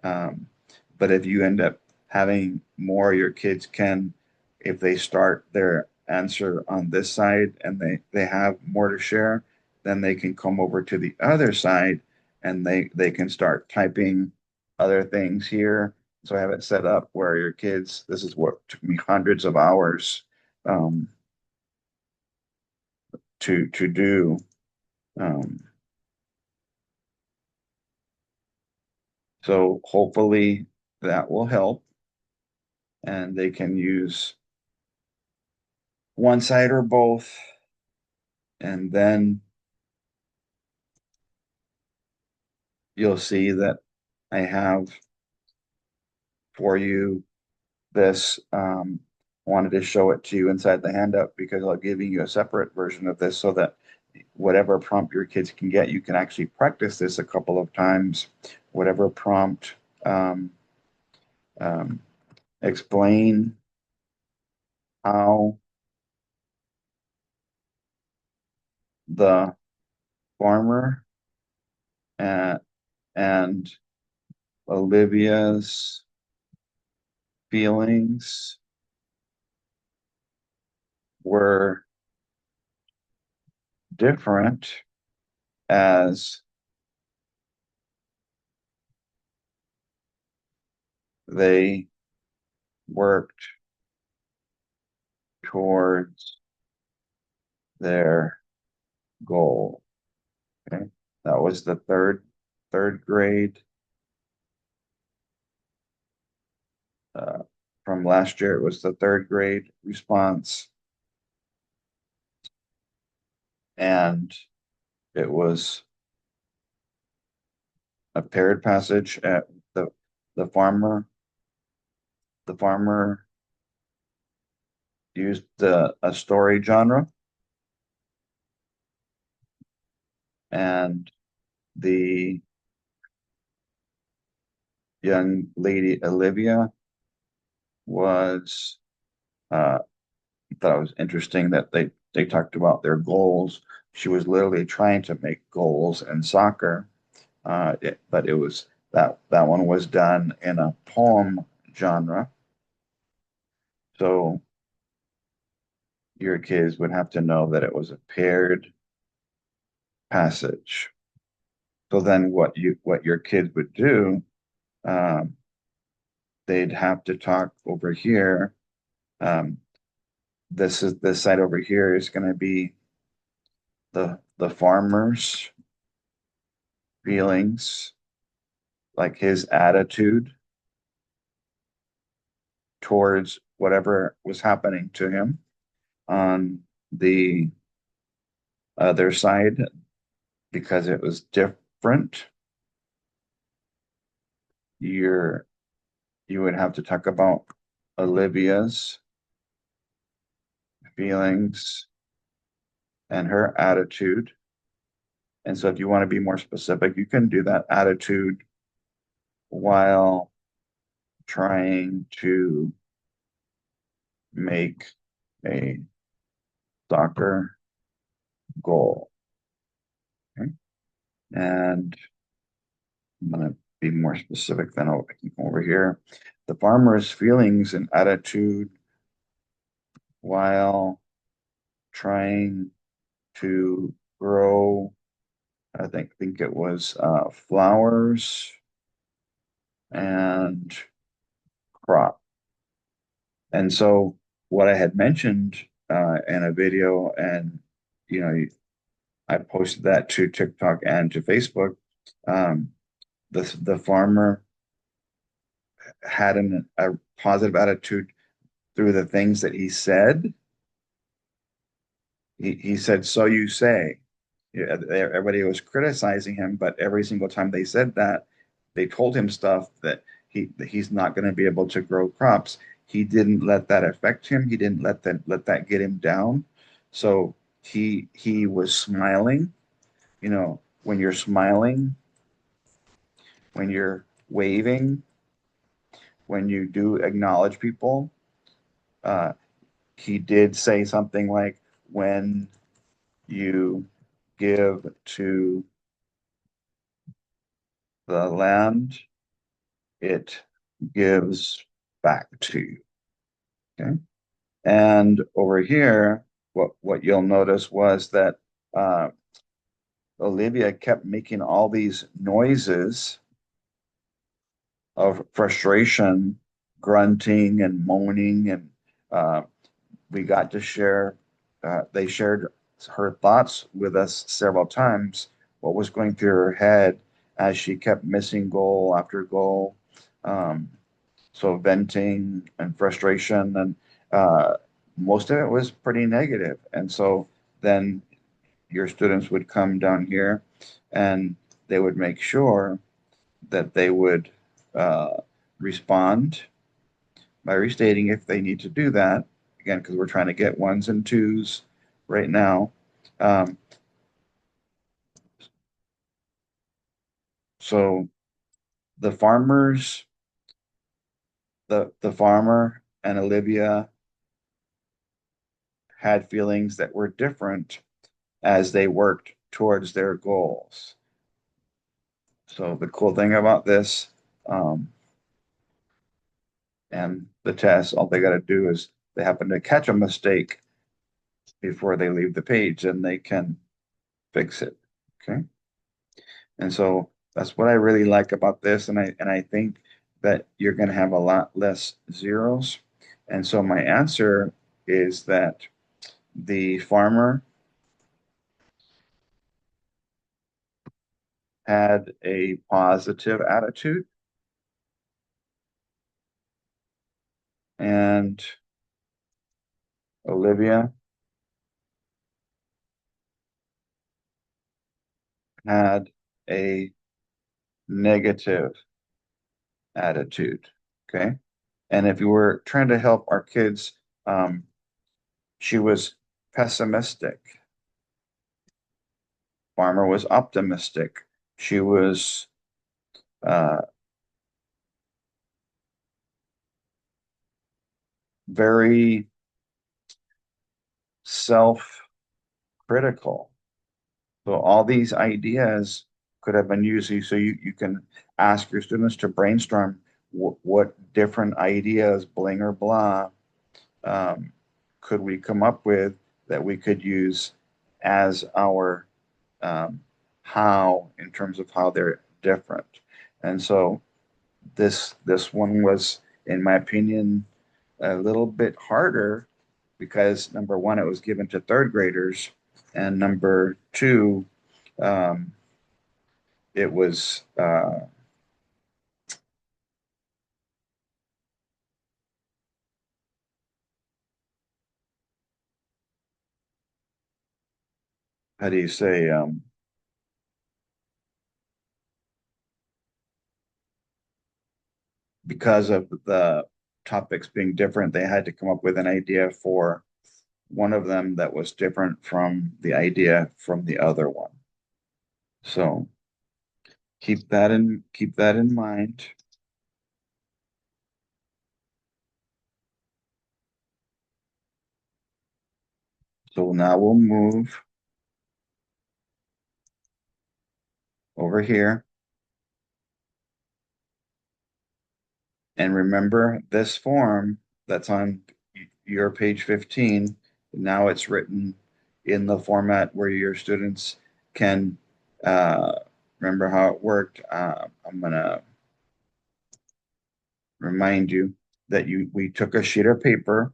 Um, but if you end up having more, your kids can, if they start their answer on this side and they have more to share, then they can come over to the other side and they can start typing other things here. So I have it set up where your kids, this is what took me hundreds of hours um, to do. Um, so hopefully that will help and they can use one side or both. And then you'll see that I have for you this. Wanted to show it to you inside the handout because I'll give you a separate version of this so that whatever prompt your kids can get, you can actually practice this a couple of times. Whatever prompt, um, um, explain how the farmer and, and Olivia's feelings were different as they worked towards their goal. Okay. That was the third grade uh, from last year. It was the third grade response, and it was a paired passage at the farmer. The farmer used a story genre, and the young lady Olivia was thought it was interesting that they talked about their goals. She was literally trying to make goals in soccer, but it was that one was done in a poem genre. So your kids would have to know that it was a paired passage. So then what your kids would do, um, they'd have to talk over here. Um, this side over here is going to be the farmer's feelings, like his attitude towards whatever was happening to him. On the other side, because it was different, you're you would have to talk about Olivia's feelings and her attitude. And so if you want to be more specific, you can do that attitude while trying to make a soccer goal. Okay? And I'm going to be more specific than over here. The farmer's feelings and attitude while trying to grow, I think it was flowers and crop. And so what I had mentioned in a video, and you know, I posted that to TikTok and to Facebook. Um, the farmer had a positive attitude through the things that he said. He said, "So you say." Yeah, everybody was criticizing him, but every single time they said that, they told him stuff that he's not going to be able to grow crops. He didn't let that affect him. He didn't let that get him down. So he was smiling. When you're smiling, when you're waving, when you do acknowledge people, uh, he did say something like, when you give to the land, it gives back to you. Okay. And over here, what you'll notice was that uh, Olivia kept making all these noises of frustration, grunting and moaning, and uh, we got to share. They shared her thoughts with us several times. What was going through her head as she kept missing goal after goal. Um, so venting and frustration, and most of it was pretty negative. And so then your students would come down here and they would make sure that they would uh, respond by restating if they need to do that. Again, because we're trying to get ones and twos right now. Um, so the farmers, the farmer and Olivia had feelings that were different as they worked towards their goals. So the cool thing about this um, and the test, all they got to do is they happen to catch a mistake before they leave the page and they can fix it. Okay. And so that's what I really like about this. And I think that you're going to have a lot less zeros. And so my answer is that the farmer had a positive attitude and Olivia had a negative attitude. Okay. And if you were trying to help our kids, she was pessimistic. Farmer was optimistic. She was uh, very self-critical. So all these ideas could have been used. So you can ask your students to brainstorm what different ideas, bling or blah, um, could we come up with that we could use as our um, how in terms of how they're different. And so this one was, in my opinion, a little bit harder because number one, it was given to third graders, and number two, um, it was how do you say because of the topics being different, they had to come up with an idea for one of them that was different from the idea from the other one. So keep that in mind. So now we'll move over here and remember this form that's on your page 15. Now it's written in the format where your students can remember how it worked. I'm gonna remind you that you we took a sheet of paper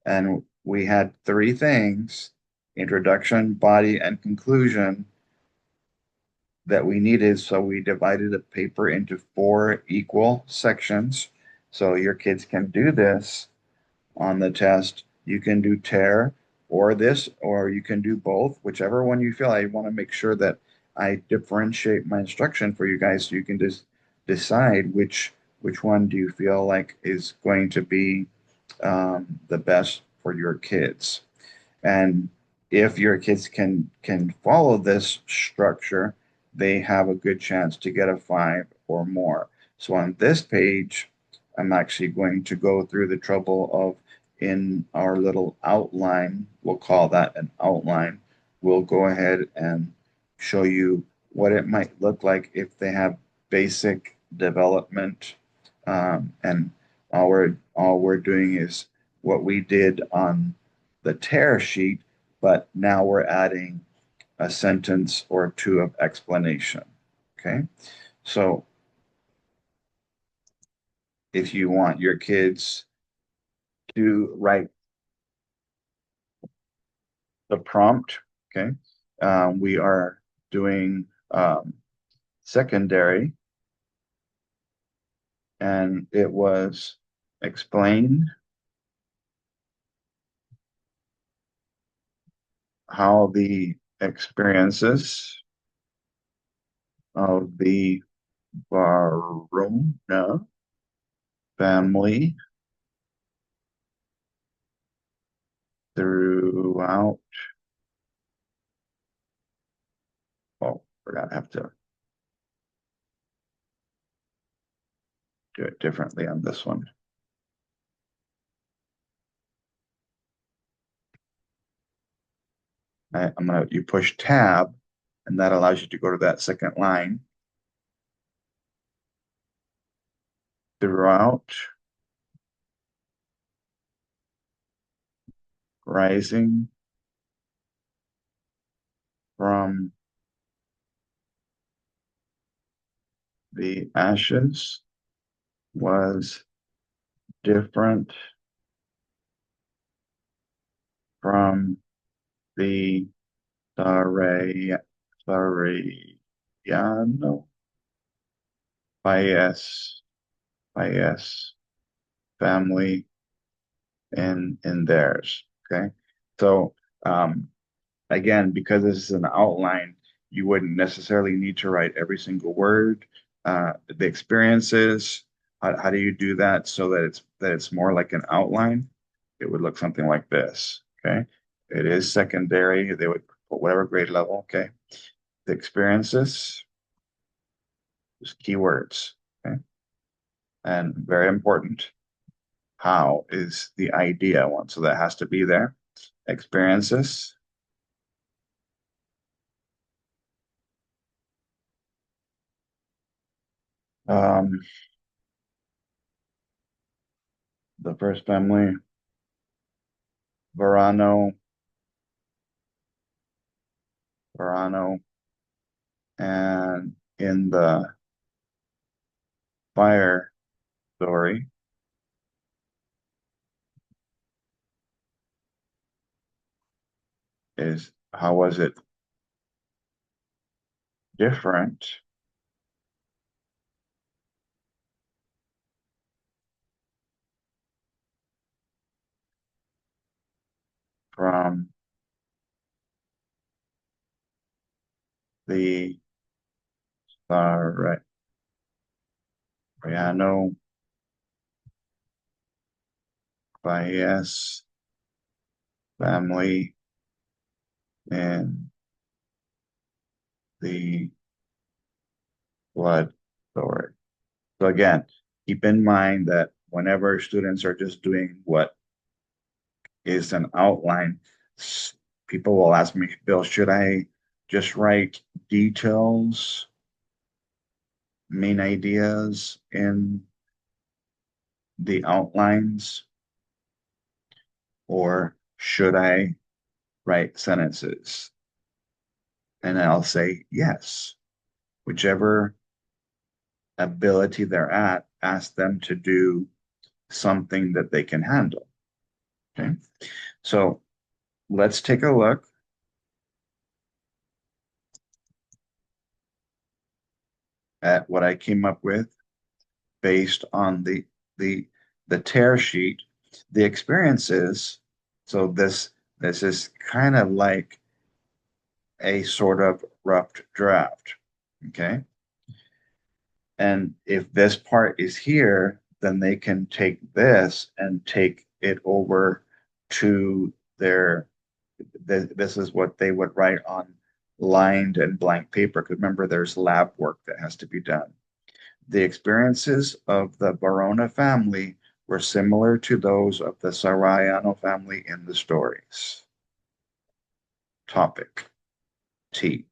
and we had three things: introduction, body, and conclusion that we needed. So we divided the paper into four equal sections. So your kids can do this on the test. You can do tear or this, or you can do both, whichever one you feel. I want to make sure that I differentiate my instruction for you guys so you can just decide which one do you feel like is going to be the best for your kids. And if your kids can follow this structure, they have a good chance to get a five or more. So on this page, I'm actually going to go through the trouble of in our little outline, we'll call that an outline. We'll go ahead and show you what it might look like if they have basic development. And all we're doing is what we did on the tear sheet, but now we're adding a sentence or two of explanation. Okay. So if you want your kids to write the prompt, okay, we are doing secondary, and it was explain how the experiences of the Varuna family throughout. Oh, forgot, I have to do it differently on this one. I'm gonna you push tab, and that allows you to go to that second line. Throughout rising from the ashes was different from the Sare- Sariano Paes Paes family in theirs. Okay, so um, again, because this is an outline, you wouldn't necessarily need to write every single word. The experiences, how do you do that so that it's more like an outline? It would look something like this. Okay, it is secondary. They would put whatever grade level. Okay, the experiences, just keywords. Okay. And very important, how is the idea one. So that has to be there. Experiences. Um, the first family, Verano, Verano, and in the fire story is how was it different from the Soriano Baez family in the flood story. So again, keep in mind that whenever students are just doing what is an outline, people will ask me, Bill, should I just write details, main ideas in the outlines, or should I write sentences? And I'll say yes, whichever ability they're at, ask them to do something that they can handle. Okay. So let's take a look at what I came up with based on the the tear sheet. The experiences. So this is kind of like a sort of rough draft. Okay. And if this part is here, then they can take this and take it over to their, this is what they would write on lined and blank paper. Because remember, there's lab work that has to be done. The experiences of the Barona family were similar to those of the Soriano family in the stories. Topic T.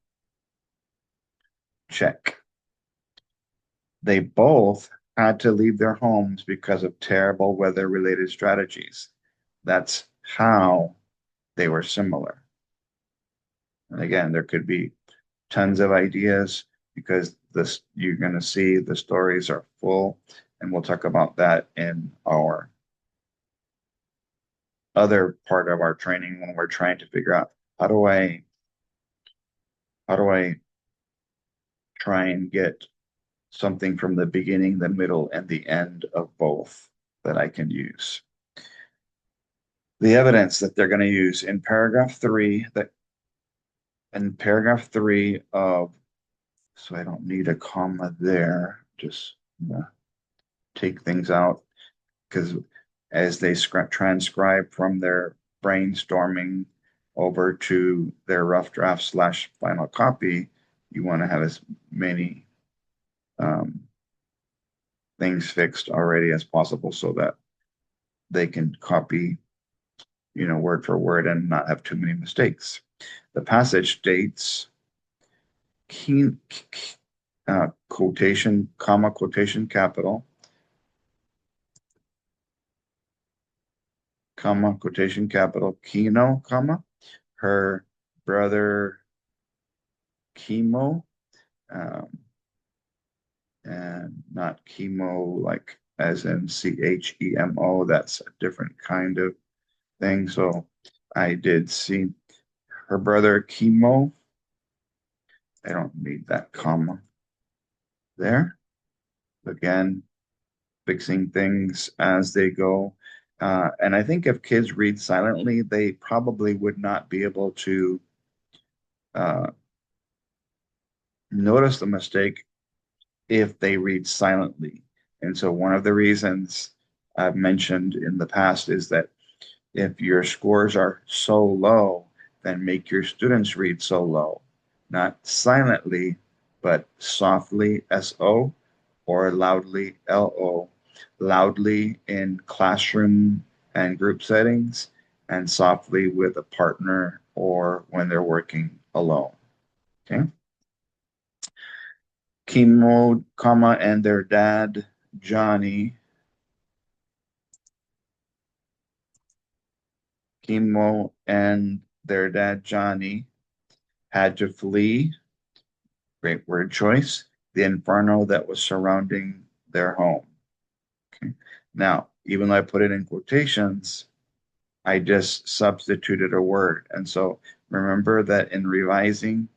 Check. They both had to leave their homes because of terrible weather-related strategies. That's how they were similar. And again, there could be tons of ideas because this you're going to see the stories are full, and we'll talk about that in our other part of our training when we're trying to figure out how do I try and get something from the beginning, the middle, and the end of both that I can use. The evidence that they're going to use in paragraph 3 that in paragraph 3 of, so I don't need a comma there, just take things out because as they transcribe from their brainstorming over to their rough draft slash final copy, you want to have as many um, things fixed already as possible so that they can copy, word for word and not have too many mistakes. The passage states keen, quotation, comma, quotation capital, comma, quotation capital, Kino, comma, her brother Chemo, um, and not chemo like as in Chemo. That's a different kind of thing. So I did see her brother Chemo. I don't need that comma there. Again, fixing things as they go. And I think if kids read silently, they probably would not be able to uh, notice the mistake if they read silently. And so one of the reasons I've mentioned in the past is that if your scores are so low, then make your students read so low. not silently, but softly, SO, or loudly, LO. Loudly in classroom and group settings, and softly with a partner or when they're working alone. Okay. Chemo, comma, and their dad, Johnny. Chemo and their dad, Johnny, had to flee, great word choice, the inferno that was surrounding their home. Okay. Now, even though I put it in quotations, I just substituted a word. And so remember that in revising,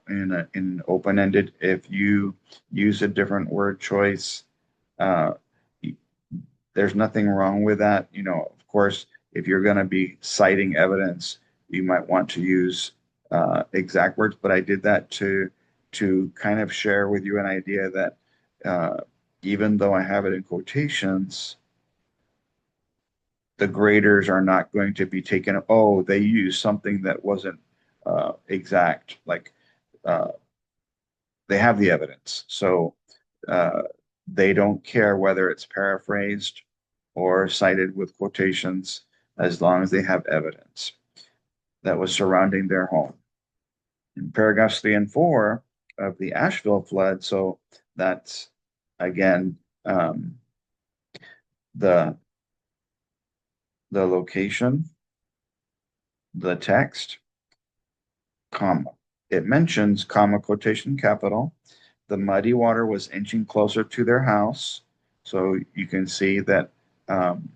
in open-ended, if you use a different word choice, uh, there's nothing wrong with that. Of course, if you're going to be citing evidence, you might want to use exact words. But I did that to kind of share with you an idea that uh, even though I have it in quotations, the graders are not going to be taken. Oh, they used something that wasn't exact. Like uh, they have the evidence, so uh, they don't care whether it's paraphrased or cited with quotations, as long as they have evidence that was surrounding their home. In paragraphs 3 and 4 of the Asheville flood, so that's again the the location, the text, comma. It mentions, comma, quotation capital. The muddy water was inching closer to their house. So you can see that um,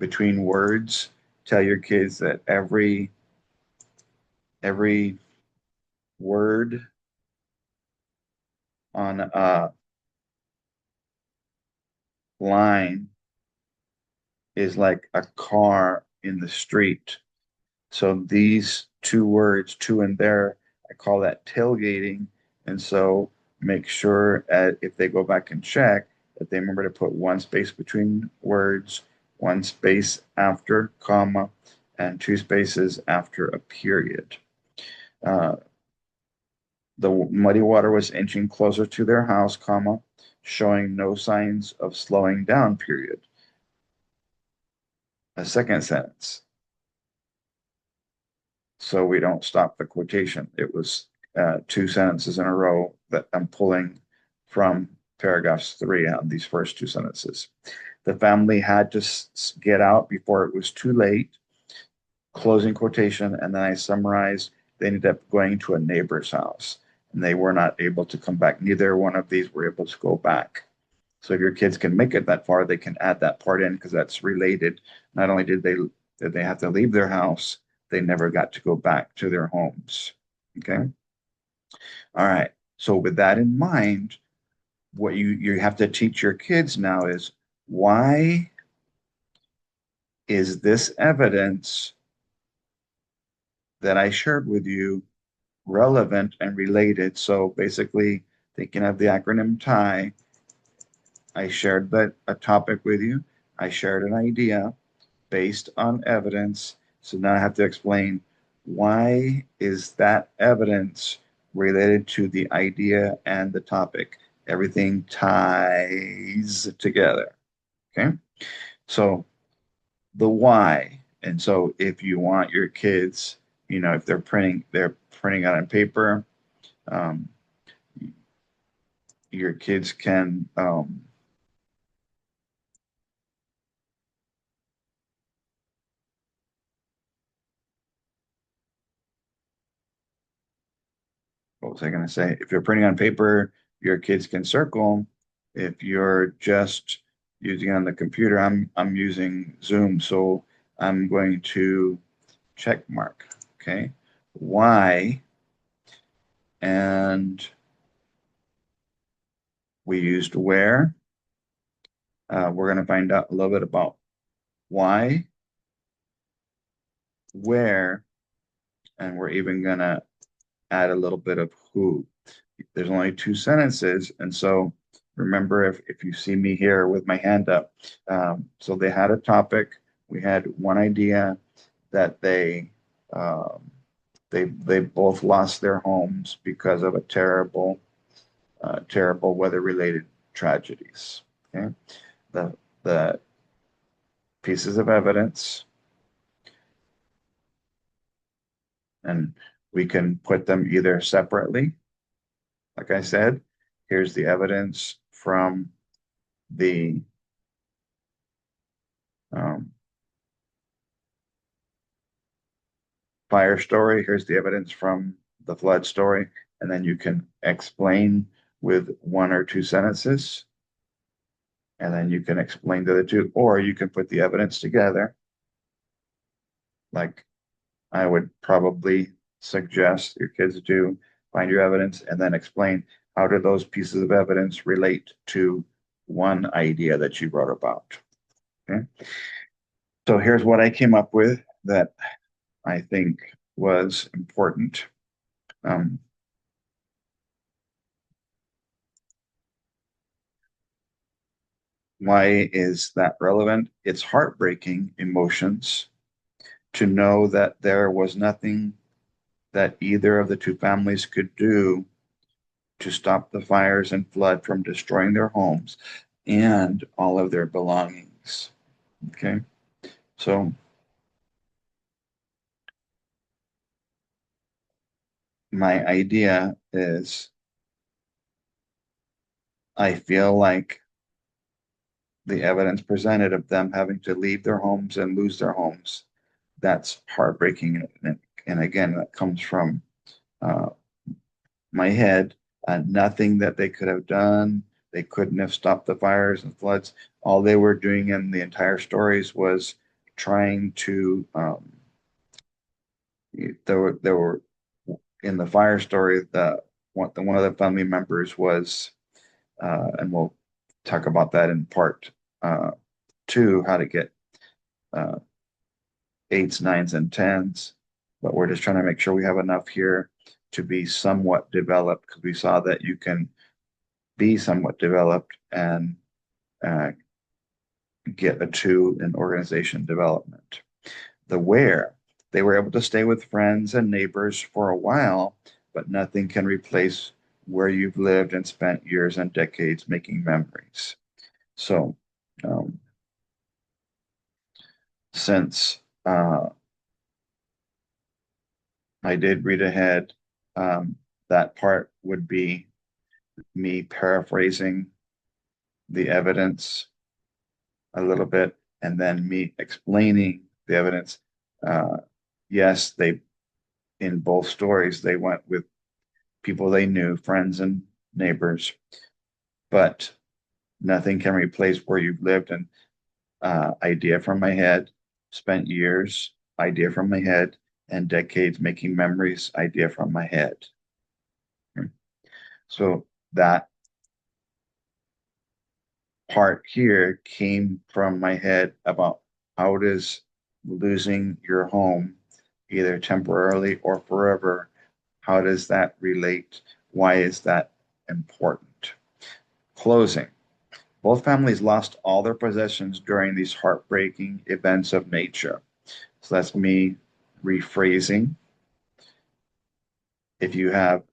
between words, tell your kids that every word on a line is like a car in the street. So these two words, to and there, I call that tailgating. And so make sure if they go back and check that they remember to put one space between words, one space after comma, and two spaces after a period. Uh, the muddy water was inching closer to their house, comma, showing no signs of slowing down, period. A second sentence. So we don't stop the quotation. It was two sentences in a row that I'm pulling from paragraphs 3 on these first two sentences. The family had to get out before it was too late, closing quotation, and then I summarized they ended up going to a neighbor's house and they were not able to come back. Neither one of these were able to go back. So if your kids can make it that far, they can add that part in because that's related. Not only did they have to leave their house, they never got to go back to their homes. Okay. All right. So with that in mind, what you have to teach your kids now is, why is this evidence that I shared with you relevant and related? So basically, thinking of the acronym TIE, I shared a topic with you. I shared an idea based on evidence. So now I have to explain, why is that evidence related to the idea and the topic? Everything ties together. Okay. So the why. And so if you want your kids, if they're printing out on paper, um, your kids can, what was I going to say? If you're printing on paper, your kids can circle. If you're just using it on the computer, I'm using Zoom, so I'm going to check mark. Okay, why? And we used where. We're going to find out a little bit about why, where, and we're even going to add a little bit of who. There's only two sentences, and so remember, if you see me here with my hand up, so they had a topic, we had one idea that they they both lost their homes because of a terrible weather-related tragedies. Okay, the pieces of evidence, and we can put them either separately. Like I said, here's the evidence from the um, fire story. Here's the evidence from the flood story. And then you can explain with one or two sentences. And then you can explain the other two, or you can put the evidence together. Like I would probably suggest your kids do, find your evidence and then explain how do those pieces of evidence relate to one idea that you wrote about. Okay. So here's what I came up with that I think was important. Um, why is that relevant? It's heartbreaking emotions to know that there was nothing that either of the two families could do to stop the fires and flood from destroying their homes and all of their belongings. Okay, so my idea is I feel like the evidence presented of them having to leave their homes and lose their homes, that's heartbreaking. And again, that comes from uh, my head. Nothing that they could have done. They couldn't have stopped the fires and floods. All they were doing in the entire stories was trying to. There were in the fire story. One of the family members was, and we'll talk about that in part two, how to get uh, eights, nines, and tens. But we're just trying to make sure we have enough here to be somewhat developed because we saw that you can be somewhat developed and uh, get a two in organization development. The where, they were able to stay with friends and neighbors for a while, but nothing can replace where you've lived and spent years and decades making memories. So, um, since I did read ahead, um, that part would be me paraphrasing the evidence a little bit and then me explaining the evidence. Uh, yes, they in both stories they went with people they knew, friends and neighbors, but nothing can replace where you've lived. And idea from my head, spent years, idea from my head, and decades making memories, idea from my head. So that part here came from my head about how does losing your home, either temporarily or forever, how does that relate? Why is that important? Closing. Both families lost all their possessions during these heartbreaking events of nature. So that's me rephrasing. If you have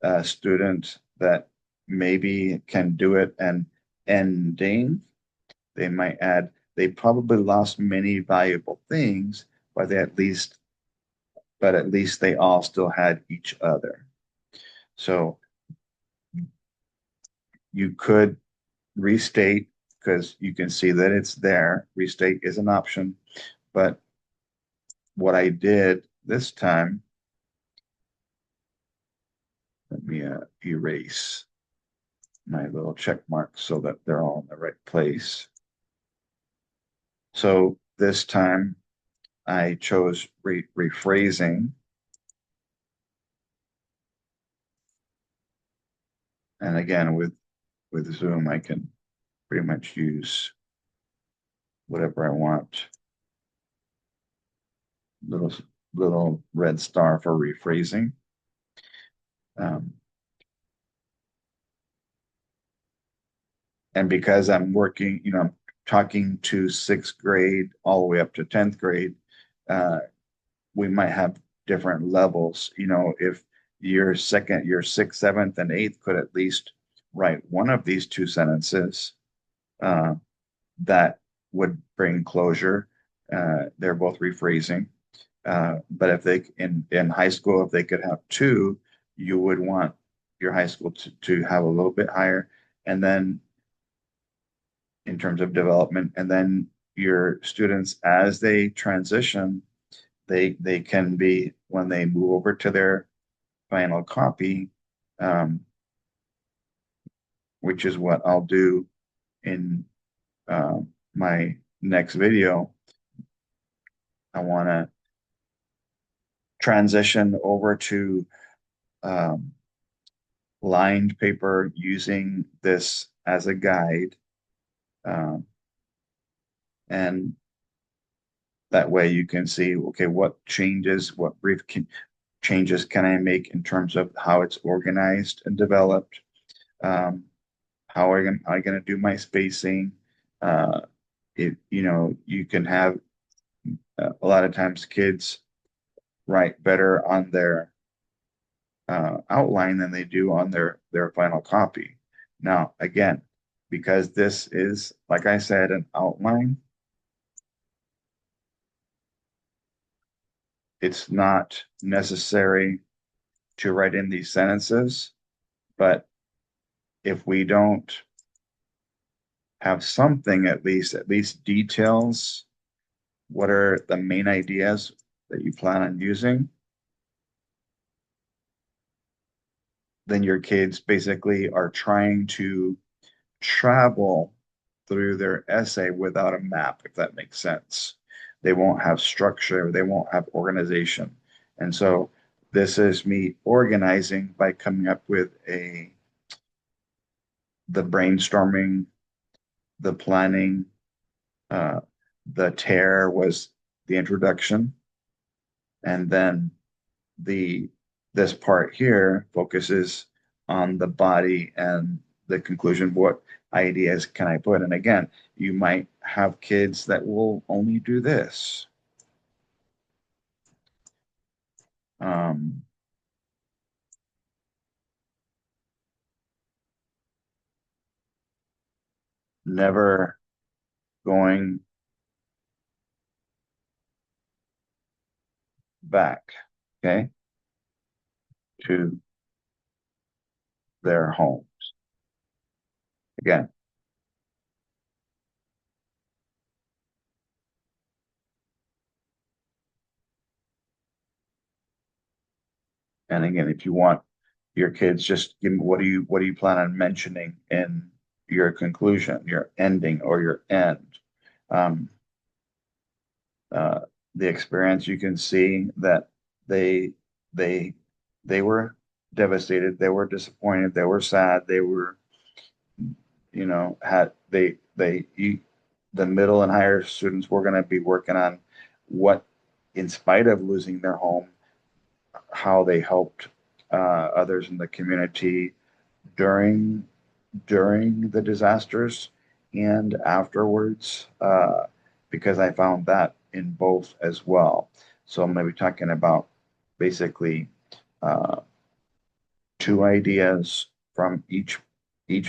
a student that maybe can do it and ending, they might add, they probably lost many valuable things, but at least they all still had each other. So you could restate because you can see that it's there. Restate is an option, but what I did this time, let me erase my little check marks so that they're all in the right place. So this time I chose rephrasing. And again, with Zoom, I can pretty much use whatever I want. Little little red star for rephrasing. Um, and because I'm working, I'm talking to sixth grade all the way up to 10th grade, uh, we might have different levels. If your sixth, seventh, and eighth could at least write one of these two sentences, uh, that would bring closure. They're both rephrasing. But if they in high school, if they could have two, you would want your high school to have a little bit higher, and then in terms of development, and then your students as they transition, they can be when they move over to their final copy, um, which is what I'll do in my next video. I want to transition over to um, lined paper using this as a guide. Um, and that way you can see, okay, what brief changes can I make in terms of how it's organized and developed? How am I going to do my spacing? Uh, you can have a lot of times kids write better on their outline than they do on their final copy. Now, again, because this is, like I said, an outline, it's not necessary to write in these sentences, but if we don't have something, at least details, what are the main ideas that you plan on using, then your kids basically are trying to travel through their essay without a map, if that makes sense. They won't have structure, they won't have organization. And so this is me organizing by coming up with the brainstorming, the planning, uh, the tear was the introduction, and then the this part here focuses on the body and the conclusion. What ideas can I put? And again, you might have kids that will only do this. Um, Never going back, okay, to their home. Again, and again, if you want your kids, just give me what do you plan on mentioning in your conclusion, your ending, or your end? Um, uh, the experience, you can see that they they they were devastated, they were disappointed, they were sad, they were, had the middle and higher students were going to be working on what, in spite of losing their home, how they helped others in the community during the disasters and afterwards, because I found that in both as well. So I'm going to be talking about basically uh, two ideas from each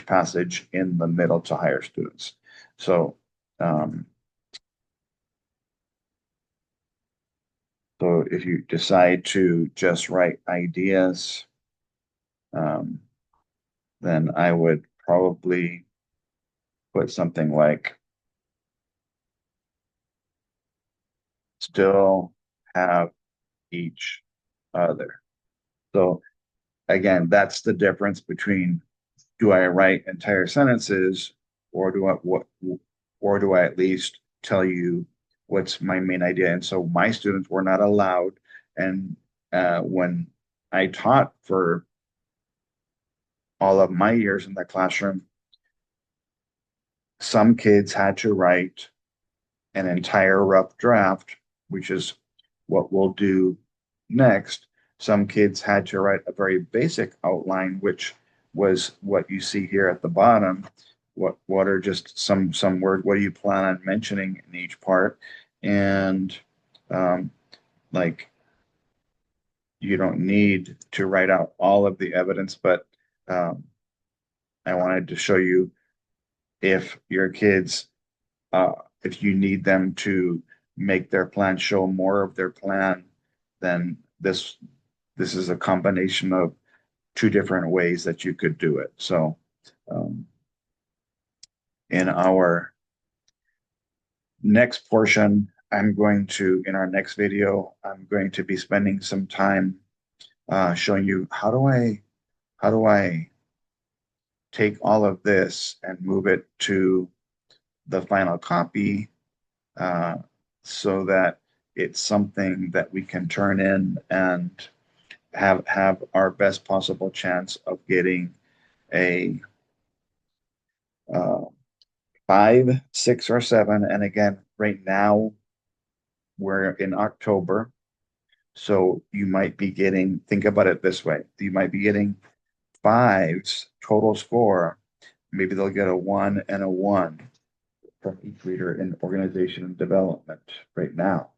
passage in the middle to higher students. So um, so if you decide to just write ideas, um, then I would probably put something like still have each other. So again, that's the difference between, do I write entire sentences, or do I at least tell you what's my main idea? And so my students were not allowed, and when I taught for all of my years in the classroom, some kids had to write an entire rough draft, which is what we'll do next. Some kids had to write a very basic outline, which was what you see here at the bottom. What are just some word? What do you plan on mentioning in each part? And like you don't need to write out all of the evidence, but um, I wanted to show you if your kids, uh, if you need them to make their plan show more of their plan, then this is a combination of two different ways that you could do it. So um, in our next portion, in our next video, I'm going to be spending some time showing you how do I take all of this and move it to the final copy uh, so that it's something that we can turn in and have our best possible chance of getting a uh, 5, 6, or 7. And again, right now we're in October, so you might be getting. Think about it this way: you might be getting fives total score. Maybe they'll get a 1 and a 1 from each reader in organization and development right now,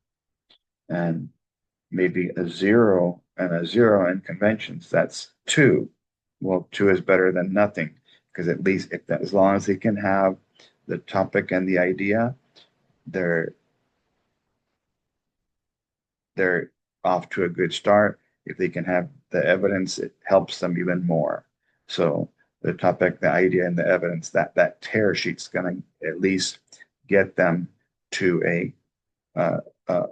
and maybe a 0 and a 0 in conventions. That's 2. Well, 2 is better than nothing because at least if that, as long as they can have the topic and the idea, they're they're off to a good start. If they can have the evidence, it helps them even more. So the topic, the idea, and the evidence, that tear sheet's going to at least get them to uh, a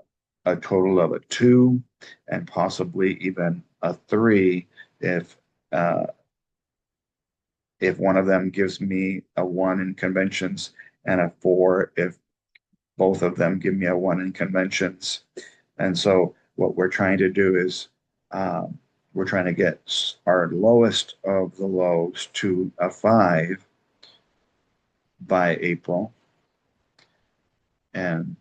a total of a 2 and possibly even a 3 if uh, if one of them gives me a 1 in conventions and a 4 if both of them give me a 1 in conventions. And so what we're trying to do is we're trying to get our lowest of the lows to a 5 by April, and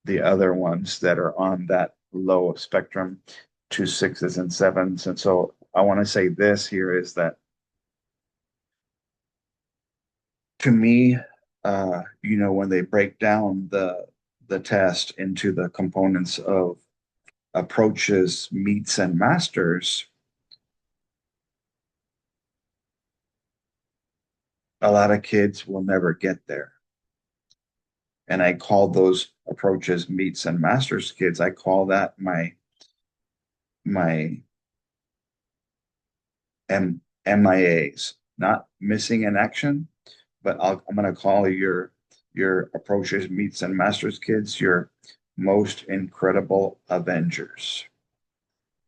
the other ones that are on that low spectrum to 6s and 7s. And so I want to say this here is that to me, when they break down the test into the components of approaches, meets, and masters, a lot of kids will never get there. And I call those approaches, meets, and masters kids. I call that my MIAs, not missing in action, but I'm going to call your approaches, meets, and masters kids your most incredible Avengers,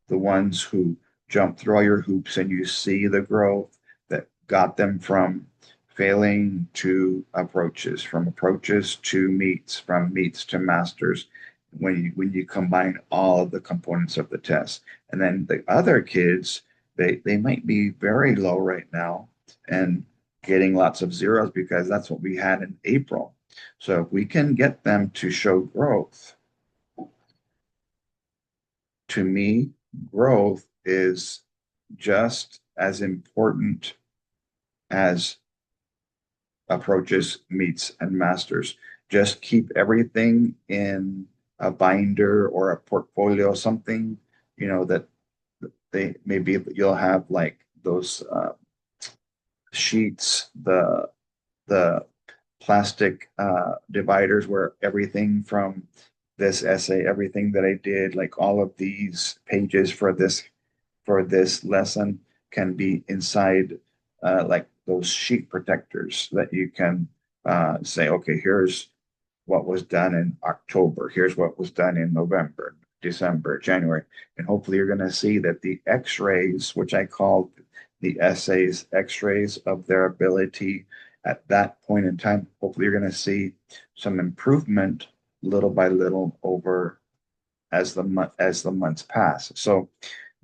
the ones who jump through all your hoops and you see the growth that got them from failing to approaches, from approaches to meets, from meets to masters, when you combine all of the components of the test. And then the other kids, they might be very low right now and getting lots of zeros because that's what we had in April. So if we can get them to show growth, to me, growth is just as important as approaches, meets, and masters. Just keep everything in a binder or a portfolio, something, that they maybe you'll have like those sheets, the plastic dividers where everything from this essay, everything that I did, like all of these pages for this lesson can be inside like those sheet protectors that you can say, okay, here's what was done in October. Here's what was done in November, December, January. And hopefully you're going to see that the x-rays, which I called the essays, x-rays of their ability at that point in time, hopefully you're going to see some improvement little by little over as the months pass. So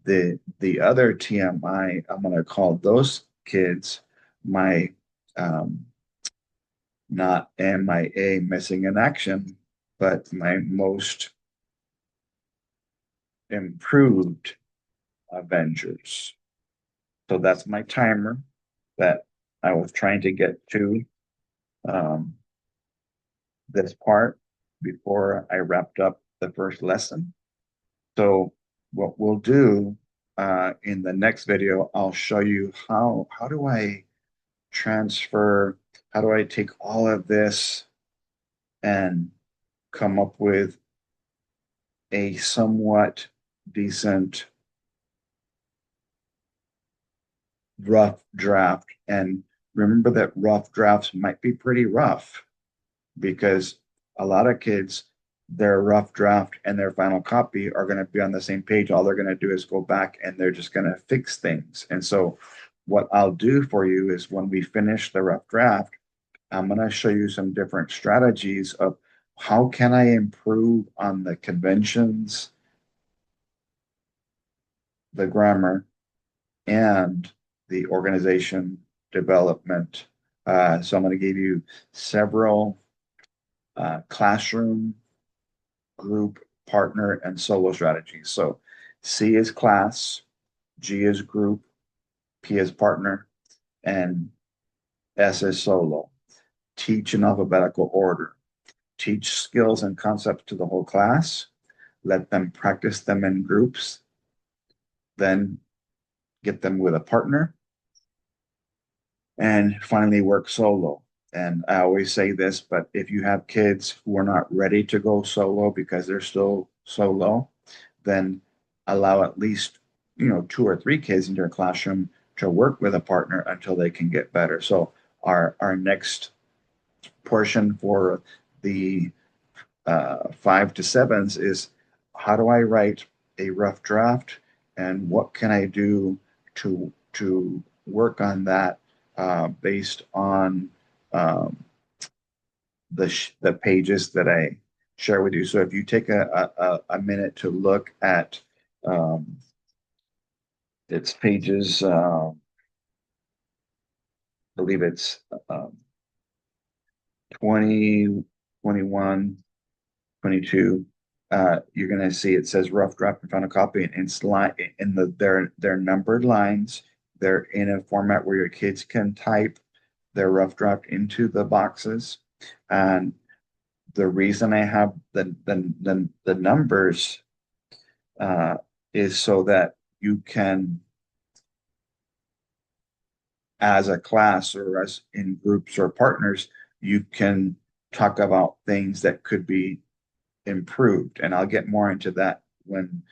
the other TMI, I'm going to call those kids my not MIA, missing in action, but my most improved Avengers. So that's my timer that I was trying to get to um, this part before I wrapped up the first lesson. So what we'll do in the next video, I'll show you how do I transfer, how do I take all of this and come up with a somewhat decent rough draft. And remember that rough drafts might be pretty rough because a lot of kids, their rough draft and their final copy are going to be on the same page. All they're going to do is go back and they're just going to fix things. And so, what I'll do for you is when we finish the rough draft, I'm going to show you some different strategies of how can I improve on the conventions, the grammar, and the organization development. So I'm going to give you several classroom, group, partner, and solo strategies. So C is class, G is group, P is partner, and S is solo. Teach in alphabetical order. Teach skills and concepts to the whole class. Let them practice them in groups. Then get them with a partner. And finally, work solo. And I always say this, but if you have kids who are not ready to go solo because they're still solo, then allow at least, 2 or 3 kids in your classroom to work with a partner until they can get better. So our next portion for the 5 to 7s is how do I write a rough draft and what can I do to work on that based on um, the pages that I share with you. So if you take a minute to look at um, its pages, I believe it's 20, 21, 22. You're going to see it says rough draft and final copy, and it's line in they're numbered lines. They're in a format where your kids can type their rough draft into the boxes. And the reason I have the numbers uh, is so that you can, as a class or as in groups or partners, you can talk about things that could be improved. And I'll get more into that when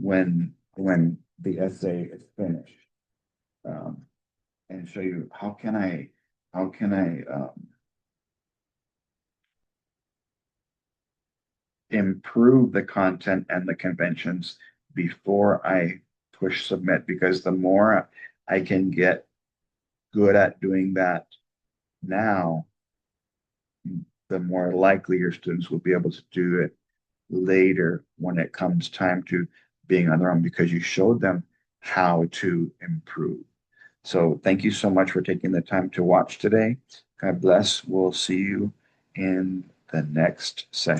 the essay is finished, um, and show you how can I improve the content and the conventions before I push submit, because the more I can get good at doing that now, the more likely your students will be able to do it later when it comes time to being on their own because you showed them how to improve. So thank you so much for taking the time to watch today. God bless. We'll see you in the next session.